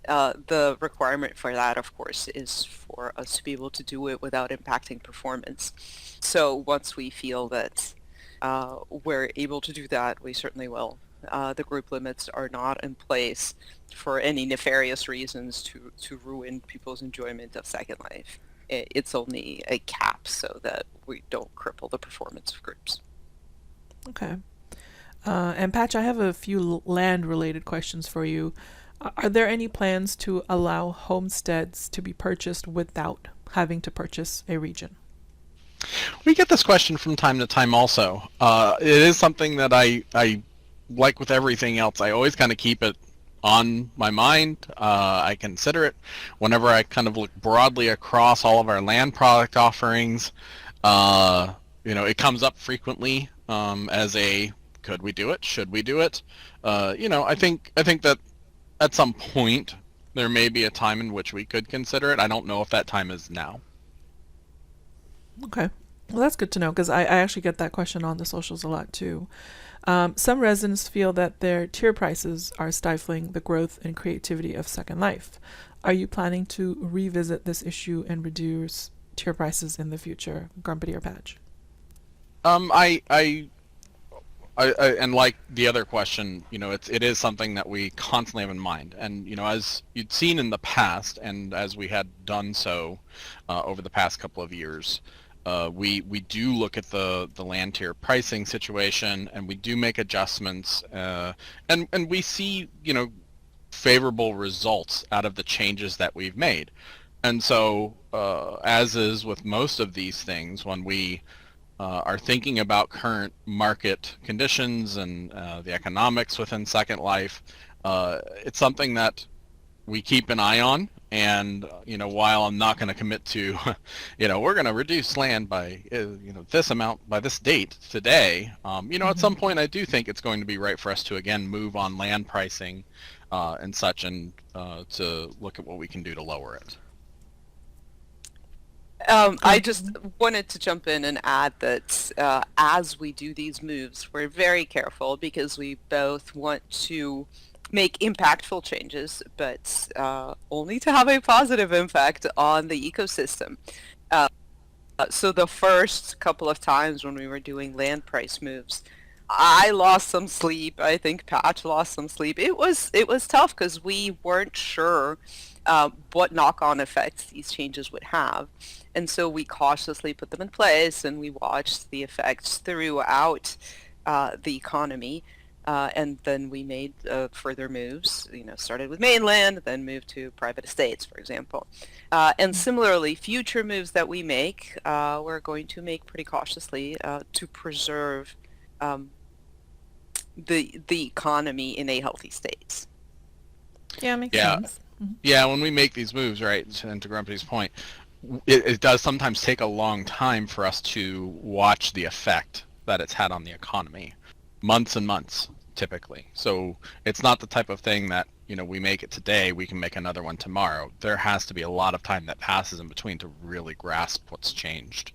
The requirement for that, of course, is for us to be able to do it without impacting performance. So once we feel that we're able to do that, we certainly will. The group limits are not in place for any nefarious reasons to ruin people's enjoyment of Second Life. It's only a cap so that we don't cripple the performance of groups. Okay. And Patch, I have a few land-related questions for you. Are there any plans to allow homesteads to be purchased without having to purchase a region? We get this question from time to time also. It is something that I like with everything else. I always kind of keep it on my mind. I consider it whenever I kind of look broadly across all of our land product offerings. It comes up frequently as a could we do it? Should we do it? I think that at some point there may be a time in which we could consider it. I don't know if that time is now. Okay. Well, that's good to know because I actually get that question on the socials a lot too. Some residents feel that their tier prices are stifling the growth and creativity of Second Life. Are you planning to revisit this issue and reduce tier prices in the future, Grumpity or Patch? And like the other question, it is something that we constantly have in mind. And, as you'd seen in the past, and as we had done so over the past couple of years, we do look at the land tier pricing situation, and we do make adjustments, and we see, favorable results out of the changes that we've made. And so, as is with most of these things, when we are thinking about current market conditions and the economics within Second Life, it's something that we keep an eye on. And while I'm not going to commit to, we're going to reduce land by this amount by this date today, at some point I do think it's going to be right for us to again move on land pricing and such, and to look at what we can do to lower it. I just wanted to jump in and add that as we do these moves, we're very careful because we both want to make impactful changes, but only to have a positive impact on the ecosystem. So the first couple of times when we were doing land price moves, I lost some sleep. I think Patch lost some sleep. It was tough because we weren't sure what knock-on effects these changes would have. And so we cautiously put them in place, and we watched the effects throughout the economy. And then we made further moves, started with mainland, then moved to private estates, for example. And similarly, future moves that we make, we're going to make pretty cautiously to preserve the economy in a healthy state. Yeah, makes sense. Mm-hmm. Yeah, when we make these moves, right, and to Grumpity's point, it does sometimes take a long time for us to watch the effect that it's had on the economy. Months and months, typically. So it's not the type of thing that, we make it today, we can make another one tomorrow. There has to be a lot of time that passes in between to really grasp what's changed.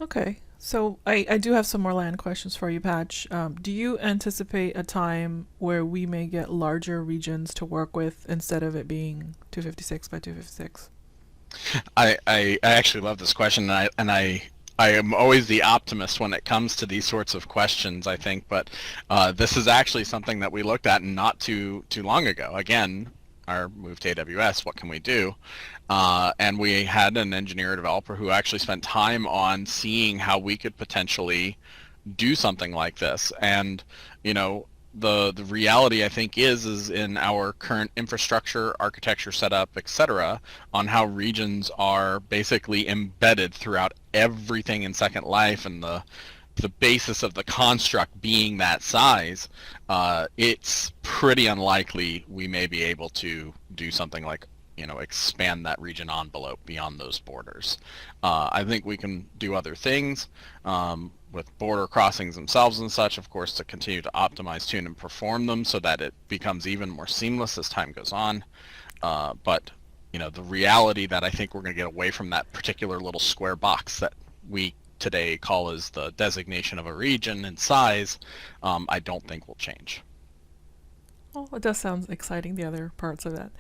Okay. So I do have some more land questions for you, Patch. Do you anticipate a time where we may get larger regions to work with instead of it being 256 by 256? I actually love this question, and I am always the optimist when it comes to these sorts of questions, I think, but this is actually something that we looked at not too long ago. Again, our move to AWS, what can we do? And we had an engineer developer who actually spent time on seeing how we could potentially do something like this. And, the reality, I think, is in our current infrastructure, architecture setup, etc., on how regions are basically embedded throughout everything in Second Life, and the basis of the construct being that size, it's pretty unlikely we may be able to do something like, expand that region envelope beyond those borders. I think we can do other things with border crossings themselves and such, of course, to continue to optimize, tune, and perform them so that it becomes even more seamless as time goes on. But the reality that I think we're going to get away from that particular little square box that we today call as the designation of a region and size, I don't think will change. Well, it does sound exciting, the other parts of that.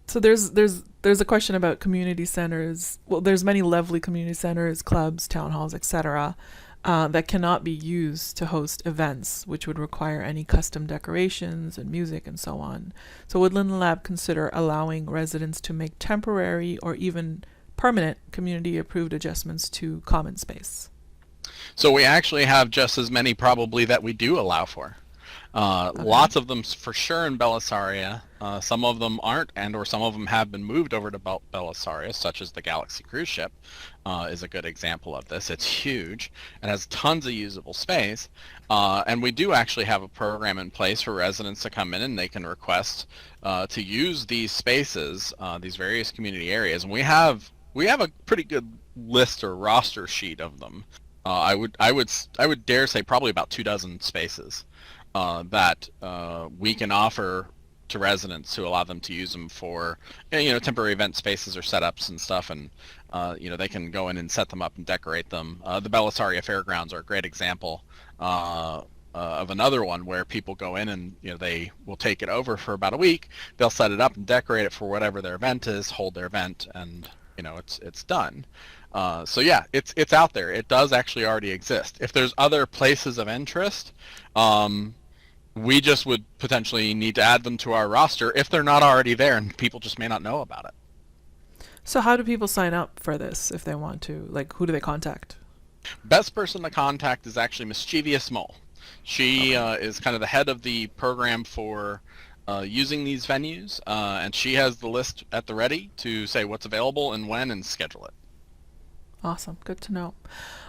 So there's a question about community centers. Well, there's many lovely community centers, clubs, town halls, etc., that cannot be used to host events, which would require any custom decorations and music and so on. So would Linden Lab consider allowing residents to make temporary or even permanent community-approved adjustments to common space? So we actually have just as many probably that we do allow for. Okay. Lots of them for sure in Belisaria. Some of them aren't, or some of them have been moved over to Belisaria, such as the Galaxy cruise ship is a good example of this. It's huge. It has tons of usable space. And we do actually have a program in place for residents to come in and they can request to use these spaces, these various community areas. And we have a pretty good list or roster sheet of them. I would dare say probably about 24 spaces that we can offer to residents to allow them to use them for temporary event spaces or setups and stuff, and they can go in and set them up and decorate them. The Belisaria Fairgrounds are a great example of another one where people go in and they will take it over for about a week. They'll set it up and decorate it for whatever their event is, hold their event, and it's done. So yeah, it's out there. It does actually already exist. If there's other places of interest, we just would potentially need to add them to our roster if they're not already there, and people just may not know about it. So how do people sign up for this if they want to? Like, who do they contact? Best person to contact is actually Mischievous Mole. She is kind of the head of the program for using these venues, and she has the list at the ready to say what's available and when and schedule it. Awesome. Good to know.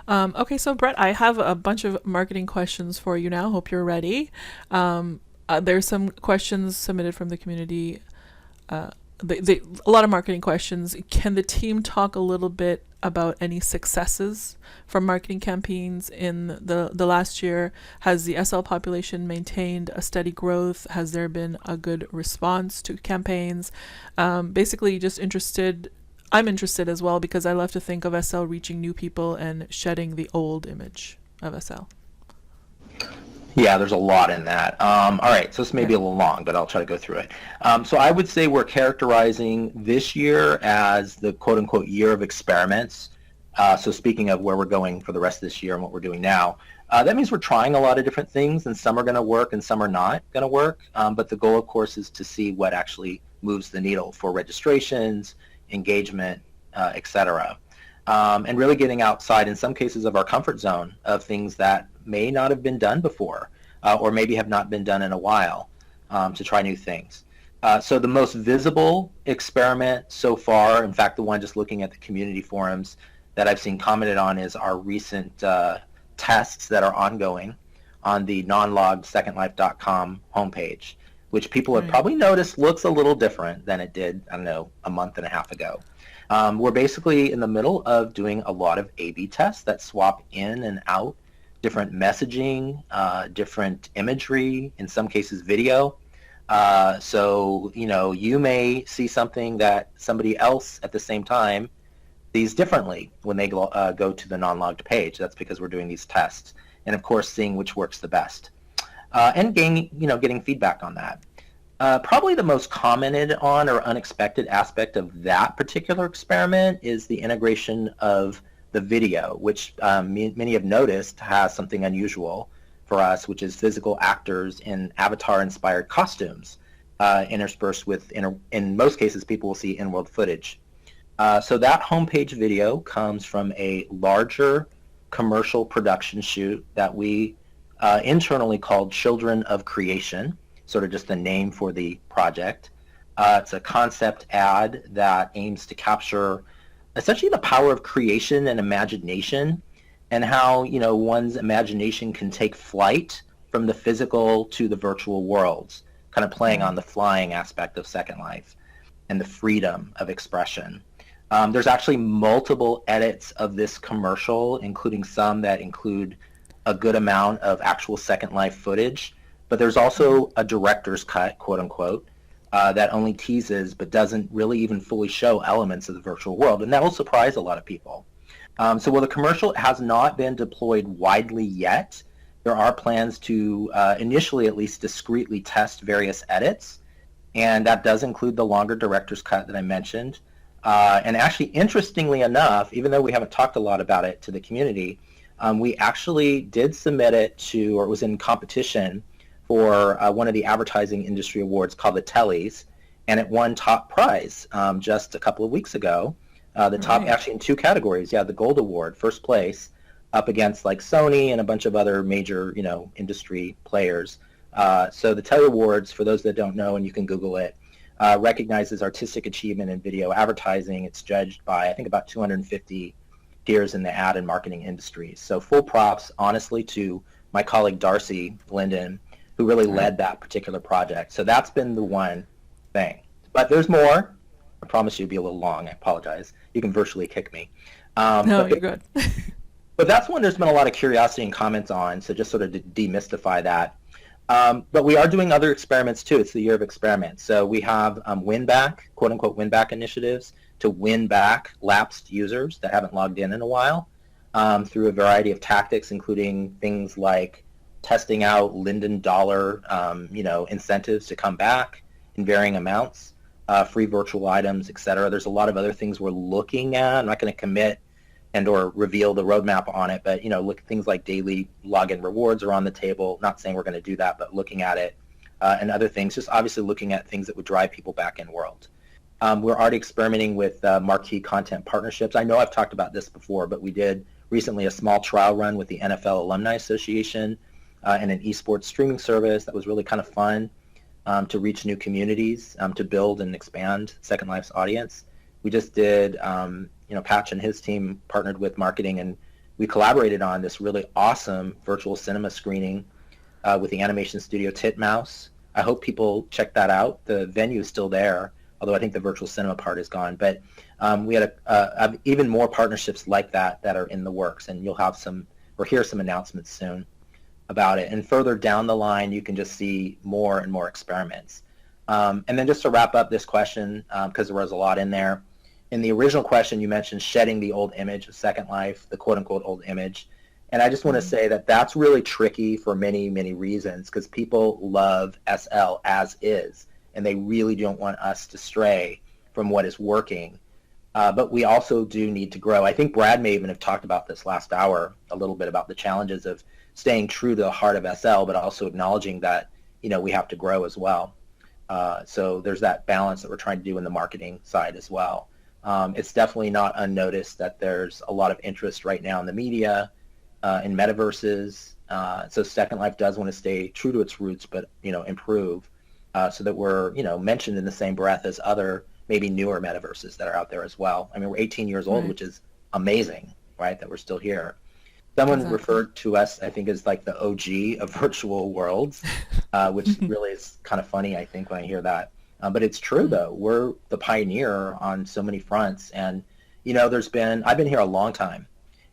Okay, so Brett, I have a bunch of marketing questions for you now. Hope you're ready. There's some questions submitted from the community. A lot of marketing questions. Can the team talk a little bit about any successes from marketing campaigns in the last year? Has the SL population maintained a steady growth? Has there been a good response to campaigns? Basically, just interested. I'm interested as well because I love to think of SL reaching new people and shedding the old image of SL. Yeah, there's a lot in that. All right, so this may be a little long, but I'll try to go through it. So I would say we're characterizing this year as the quote-unquote year of experiments. So speaking of where we're going for the rest of this year and what we're doing now, that means we're trying a lot of different things, and some are going to work and some are not going to work. But the goal, of course, is to see what actually moves the needle for registrations, engagement, etc. And really getting outside, in some cases, of our comfort zone of things that may not have been done before or maybe have not been done in a while, to try new things. So the most visible experiment so far, in fact, the one just looking at the community forums that I've seen commented on, is our recent tests that are ongoing on the nonloggedSecondLife.com homepage, which people have probably noticed looks a little different than it did, I don't know, a month and a half ago. We're basically in the middle of doing a lot of A/B tests that swap in and out different messaging, different imagery, in some cases video. So, you may see something that somebody else at the same time sees differently when they go to the non-logged page. That's because we're doing these tests. And of course, seeing which works the best. And getting feedback on that. Probably the most commented on or unexpected aspect of that particular experiment is the integration of the video, which many have noticed has something unusual for us, which is physical actors in avatar-inspired costumes, interspersed with, in most cases, people will see in-world footage. So that homepage video comes from a larger commercial production shoot that we internally called Children of Creation, sort of just the name for the project. It's a concept ad that aims to capture essentially the power of creation and imagination, and how, one's imagination can take flight from the physical to the virtual worlds, kind of playing on the flying aspect of Second Life and the freedom of expression. There's actually multiple edits of this commercial, including some that include a good amount of actual Second Life footage, but there's also a director's cut, quote unquote, that only teases but doesn't really even fully show elements of the virtual world, and that will surprise a lot of people. So while the commercial has not been deployed widely yet, there are plans to initially at least discreetly test various edits, and that does include the longer director's cut that I mentioned. And actually, interestingly enough, even though we haven't talked a lot about it to the community, we actually did submit it to, or it was in competition for one of the advertising industry awards called the Tellies, and it won top prize just a couple of weeks ago. The top, actually in two categories, the Gold Award, first place, up against like Sony and a bunch of other major, industry players. So the Telly Awards, for those that don't know, and you can Google it, recognizes artistic achievement in video advertising. It's judged by, I think, about 250 peers in the ad and marketing industries. So full props, honestly, to my colleague Darcy Linden, who really led that particular project. So that's been the one thing. But there's more. I promise you it'll be a little long. I apologize. You can virtually kick me. No, you're good. But that's one there's been a lot of curiosity and comments on, so just sort of to demystify that. But we are doing other experiments too. It's the year of experiments. So we have win-back, quote-unquote win-back initiatives to win back lapsed users that haven't logged in a while through a variety of tactics, including things like testing out Linden dollar, incentives to come back in varying amounts, free virtual items, etc. There's a lot of other things we're looking at. I'm not going to commit and or reveal the roadmap on it, but look, things like daily login rewards are on the table. Not saying we're going to do that, but looking at it, and other things. Just obviously looking at things that would drive people back in world. We're already experimenting with marquee content partnerships. I know I've talked about this before, but we did recently a small trial run with the NFL Alumni Association and an esports streaming service that was really kind of fun to reach new communities, to build and expand Second Life's audience. We just did, Patch and his team partnered with marketing, and we collaborated on this really awesome virtual cinema screening with the animation studio Titmouse. I hope people check that out. The venue is still there, although I think the virtual cinema part is gone. But we had even more partnerships like that are in the works, and you'll have some, or hear some announcements soon about it. And further down the line, you can just see more and more experiments. And then just to wrap up this question, because there was a lot in there, in the original question, you mentioned shedding the old image of Second Life, the quote-unquote old image. And I just want to say that that's really tricky for many, many reasons, because people love SL as is, and they really don't want us to stray from what is working. But we also do need to grow. I think Brad may even have talked about this last hour a little bit, about the challenges of staying true to the heart of SL, but also acknowledging that, we have to grow as well. So there's that balance that we're trying to do in the marketing side as well. It's definitely not unnoticed that there's a lot of interest right now in the media, in metaverses. So Second Life does want to stay true to its roots, but improve, so that we're mentioned in the same breath as other maybe newer metaverses that are out there as well. I mean, we're 18 years old, which is amazing, right? That we're still here. Someone referred to us, I think, as like the OG of virtual worlds, which really is kind of funny, I think, when I hear that. But it's true, though. We're the pioneer on so many fronts. And, I've been here a long time,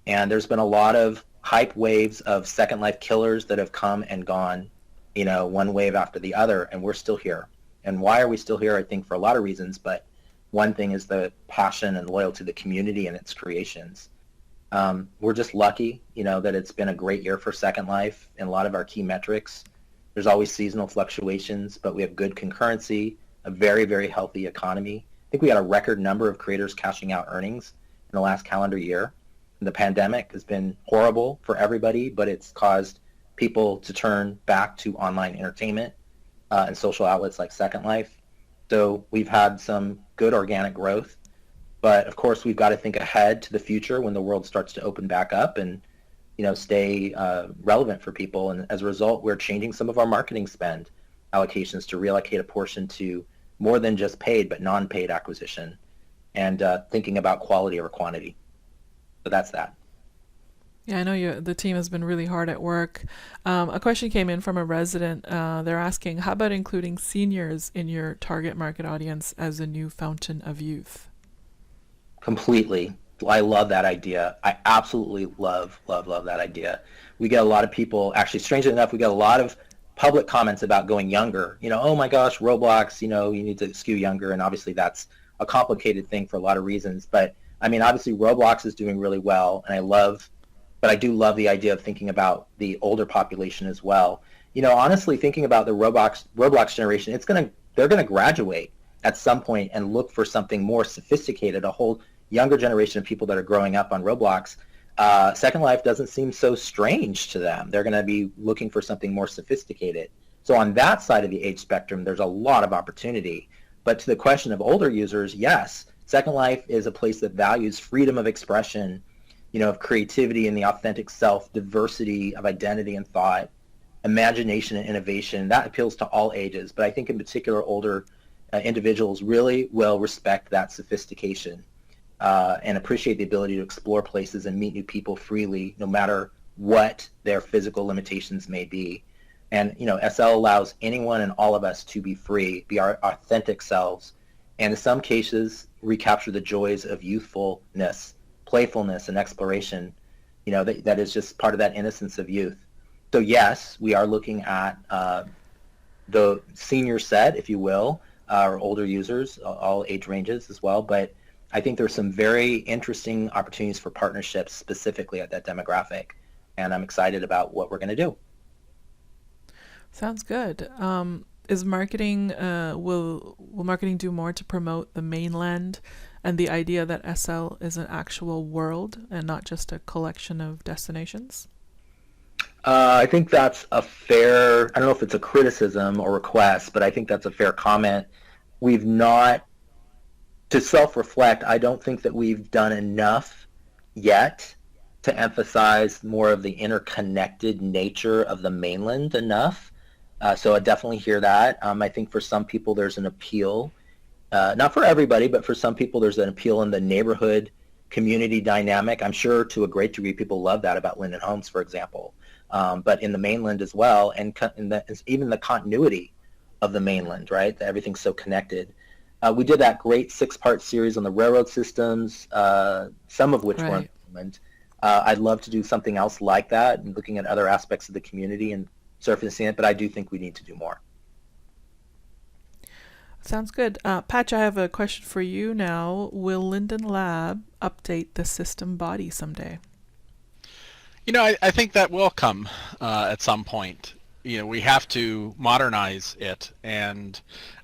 and there's been a lot of hype waves of Second Life killers that have come and gone, one wave after the other, and we're still here. And why are we still here? I think for a lot of reasons, but one thing is the passion and loyalty to the community and its creations. We're just lucky, that it's been a great year for Second Life in a lot of our key metrics. There's always seasonal fluctuations, but we have good concurrency, a very, very healthy economy. I think we had a record number of creators cashing out earnings in the last calendar year. The pandemic has been horrible for everybody, but it's caused people to turn back to online entertainment and social outlets like Second Life. So we've had some good organic growth, but of course we've got to think ahead to the future when the world starts to open back up, and stay relevant for people. And as a result, we're changing some of our marketing spend allocations to reallocate a portion to more than just paid, but non-paid acquisition, and thinking about quality over quantity. So that's that. Yeah, I know the team has been really hard at work. A question came in from a resident. They're asking, how about including seniors in your target market audience as a new fountain of youth? Completely. I love that idea. I absolutely love that idea. We get a lot of people, actually, strangely enough, we get a lot of public comments about going younger. Oh my gosh, Roblox, you need to skew younger. And obviously that's a complicated thing for a lot of reasons. But I mean, obviously Roblox is doing really well. And but I do love the idea of thinking about the older population as well. Honestly, thinking about the Roblox generation, they're going to graduate at some point and look for something more sophisticated, a whole younger generation of people that are growing up on Roblox. Second Life doesn't seem so strange to them. They're going to be looking for something more sophisticated. So on that side of the age spectrum, there's a lot of opportunity. But to the question of older users, yes, Second Life is a place that values freedom of expression, of creativity and the authentic self, diversity of identity and thought, imagination and innovation. That appeals to all ages. But I think in particular, older individuals really will respect that sophistication. And appreciate the ability to explore places and meet new people freely, no matter what their physical limitations may be. And, SL allows anyone and all of us to be free, be our authentic selves, and in some cases, recapture the joys of youthfulness, playfulness, and exploration, that is just part of that innocence of youth. So yes, we are looking at the senior set, if you will, or older users, all age ranges as well, but I think there's some very interesting opportunities for partnerships specifically at that demographic, and I'm excited about what we're going to do. Sounds good. Is marketing will marketing do more to promote the mainland and the idea that SL is an actual world and not just a collection of destinations? I think that's a fair, I don't know if it's a criticism or request, but I think that's a fair comment. We've not, to self-reflect, I don't think that we've done enough yet to emphasize more of the interconnected nature of the mainland enough. So I definitely hear that. I think for some people there's an appeal, not for everybody, but for some people there's an appeal in the neighborhood community dynamic. I'm sure to a great degree people love that about Linden Homes, for example. But in the mainland as well, and even the continuity of the mainland, right? That everything's so connected. We did that great 6-part series on the railroad systems, some of which were in the mainland. I'd love to do something else like that and looking at other aspects of the community and surfacing it, but I do think we need to do more. Sounds good. Patch, I have a question for you now. Will Linden Lab update the system body someday? I think that will come at some point. We have to modernize it, and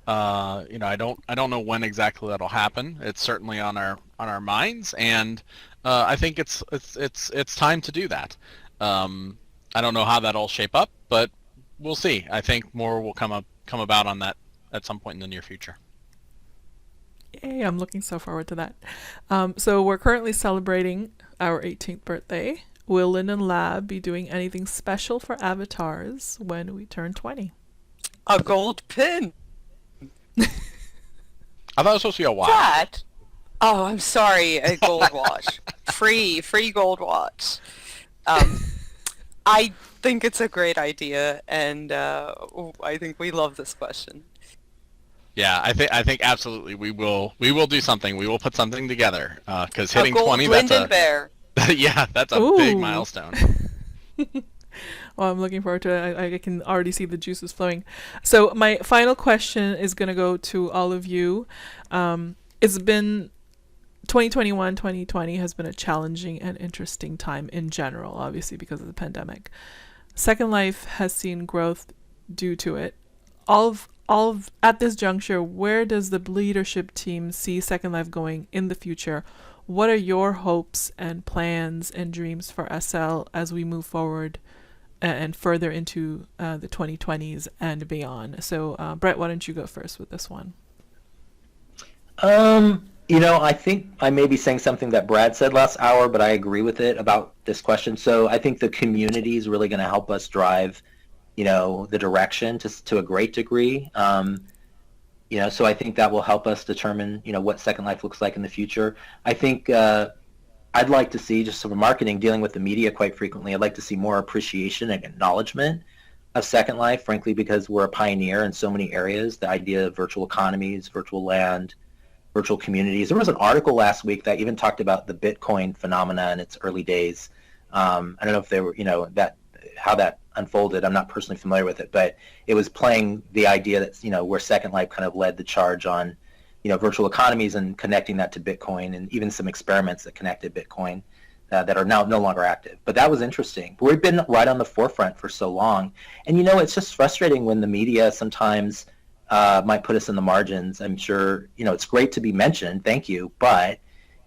I don't know when exactly that'll happen. It's certainly on our minds, and I think it's time to do that. I don't know how that'll shape up, but we'll see. I think more will come about on that at some point in the near future. Yay, I'm looking so forward to that. So we're currently celebrating our 18th birthday. Will Linden Lab be doing anything special for avatars when we turn 20? A gold pin. I thought it was supposed to be a watch. That? Oh, I'm sorry, a gold watch. Free gold watch. I think it's a great idea, and I think we love this question. Yeah, I think absolutely we will do something. We will put something together because hitting a gold 20, Linden bear. Yeah, that's a big milestone. Well, I'm looking forward to it. I can already see the juices flowing. So my final question is going to go to all of you. It's been 2021, 2020 has been a challenging and interesting time in general, obviously because of the pandemic. Second Life has seen growth due to it. At this juncture, where does the leadership team see Second Life going in the future? What are your hopes and plans and dreams for SL as we move forward and further into the 2020s and beyond? So, Brett, why don't you go first with this one? I think I may be saying something that Brad said last hour, but I agree with it about this question. So I think the community is really going to help us drive, the direction to a great degree. So I think that will help us determine, what Second Life looks like in the future. I think I'd like to see, just sort of marketing, dealing with the media quite frequently, I'd like to see more appreciation and acknowledgement of Second Life, frankly, because we're a pioneer in so many areas. The idea of virtual economies, virtual land, virtual communities. There was an article last week that even talked about the Bitcoin phenomena in its early days. I don't know if they were, how that unfolded. I'm not personally familiar with it, but it was playing the idea that, where Second Life kind of led the charge on, virtual economies and connecting that to Bitcoin, and even some experiments that connected Bitcoin that are now no longer active. But that was interesting. But we've been right on the forefront for so long. And, it's just frustrating when the media sometimes might put us in the margins. I'm sure, it's great to be mentioned. Thank you. But,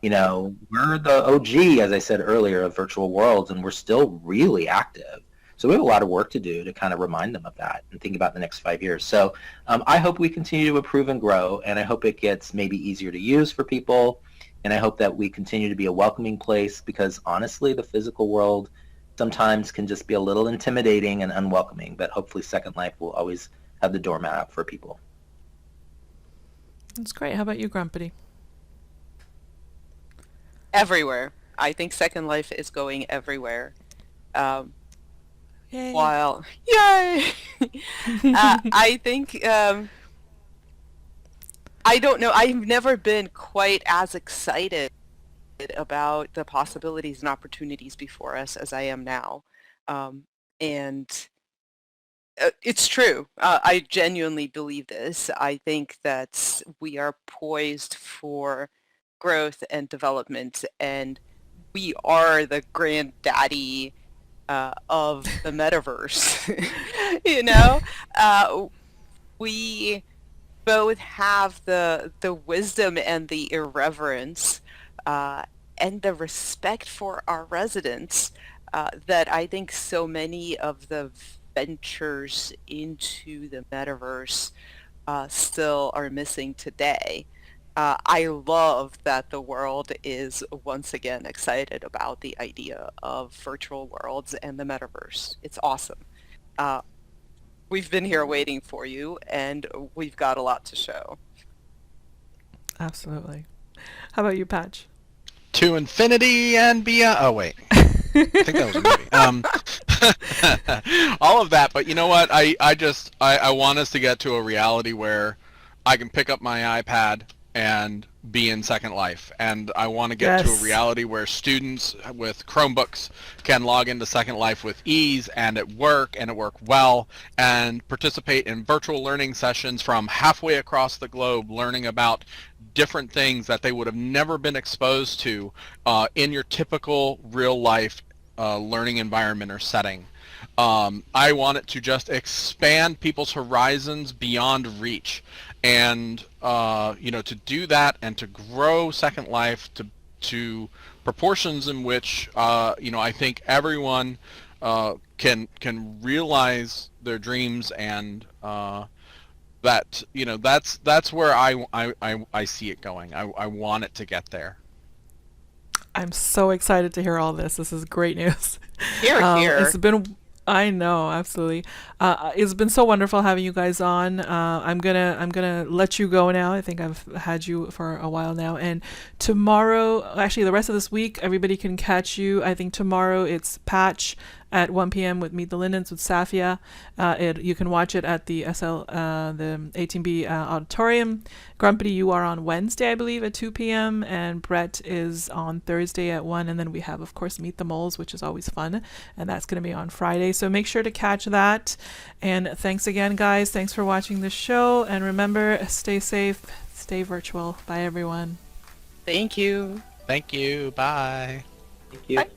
we're the OG, as I said earlier, of virtual worlds, and we're still really active. So we have a lot of work to do to kind of remind them of that and think about the next 5 years. So I hope we continue to improve and grow, and I hope it gets maybe easier to use for people, and I hope that we continue to be a welcoming place, because honestly, the physical world sometimes can just be a little intimidating and unwelcoming, but hopefully Second Life will always have the doormat up for people. That's great. How about you, Grumpity? Everywhere. I think Second Life is going everywhere. Yay. While, yay! I think, I don't know, I've never been quite as excited about the possibilities and opportunities before us as I am now. And it's true. I genuinely believe this. I think that we are poised for growth and development, and we are the granddaddy of the metaverse. We both have the wisdom and the irreverence and the respect for our residents that I think so many of the ventures into the metaverse still are missing today. I love that the world is once again excited about the idea of virtual worlds and the metaverse. It's awesome. We've been here waiting for you, and we've got a lot to show. Absolutely. How about you, Patch? To infinity and beyond. Oh, wait. I think that was a movie. All of that, but you know what? I want us to get to a reality where I can pick up my iPad and be in Second Life, and I want to get to a reality where students with Chromebooks can log into Second Life with ease and it work well, and participate in virtual learning sessions from halfway across the globe, learning about different things that they would have never been exposed to in your typical real life learning environment or setting. I want it to just expand people's horizons beyond reach, and to do that and to grow Second Life to proportions in which I think everyone can realize their dreams, and that's where I see it going. I want it to get there. I'm so excited to hear all this. This is great news. Here. I know, absolutely. It's been so wonderful having you guys on. I'm gonna let you go now. I think I've had you for a while now. And tomorrow, actually the rest of this week, everybody can catch you. I think tomorrow it's Patch at 1 p.m. with Meet the Lindens with Safia. You can watch it at the SL18B Auditorium. Grumpity, you are on Wednesday, I believe, at 2 p.m. And Brett is on Thursday at 1. And then we have, of course, Meet the Moles, which is always fun. And that's going to be on Friday. So make sure to catch that. And thanks again, guys. Thanks for watching the show. And remember, stay safe, stay virtual. Bye, everyone. Thank you. Thank you. Bye. Thank you. Bye.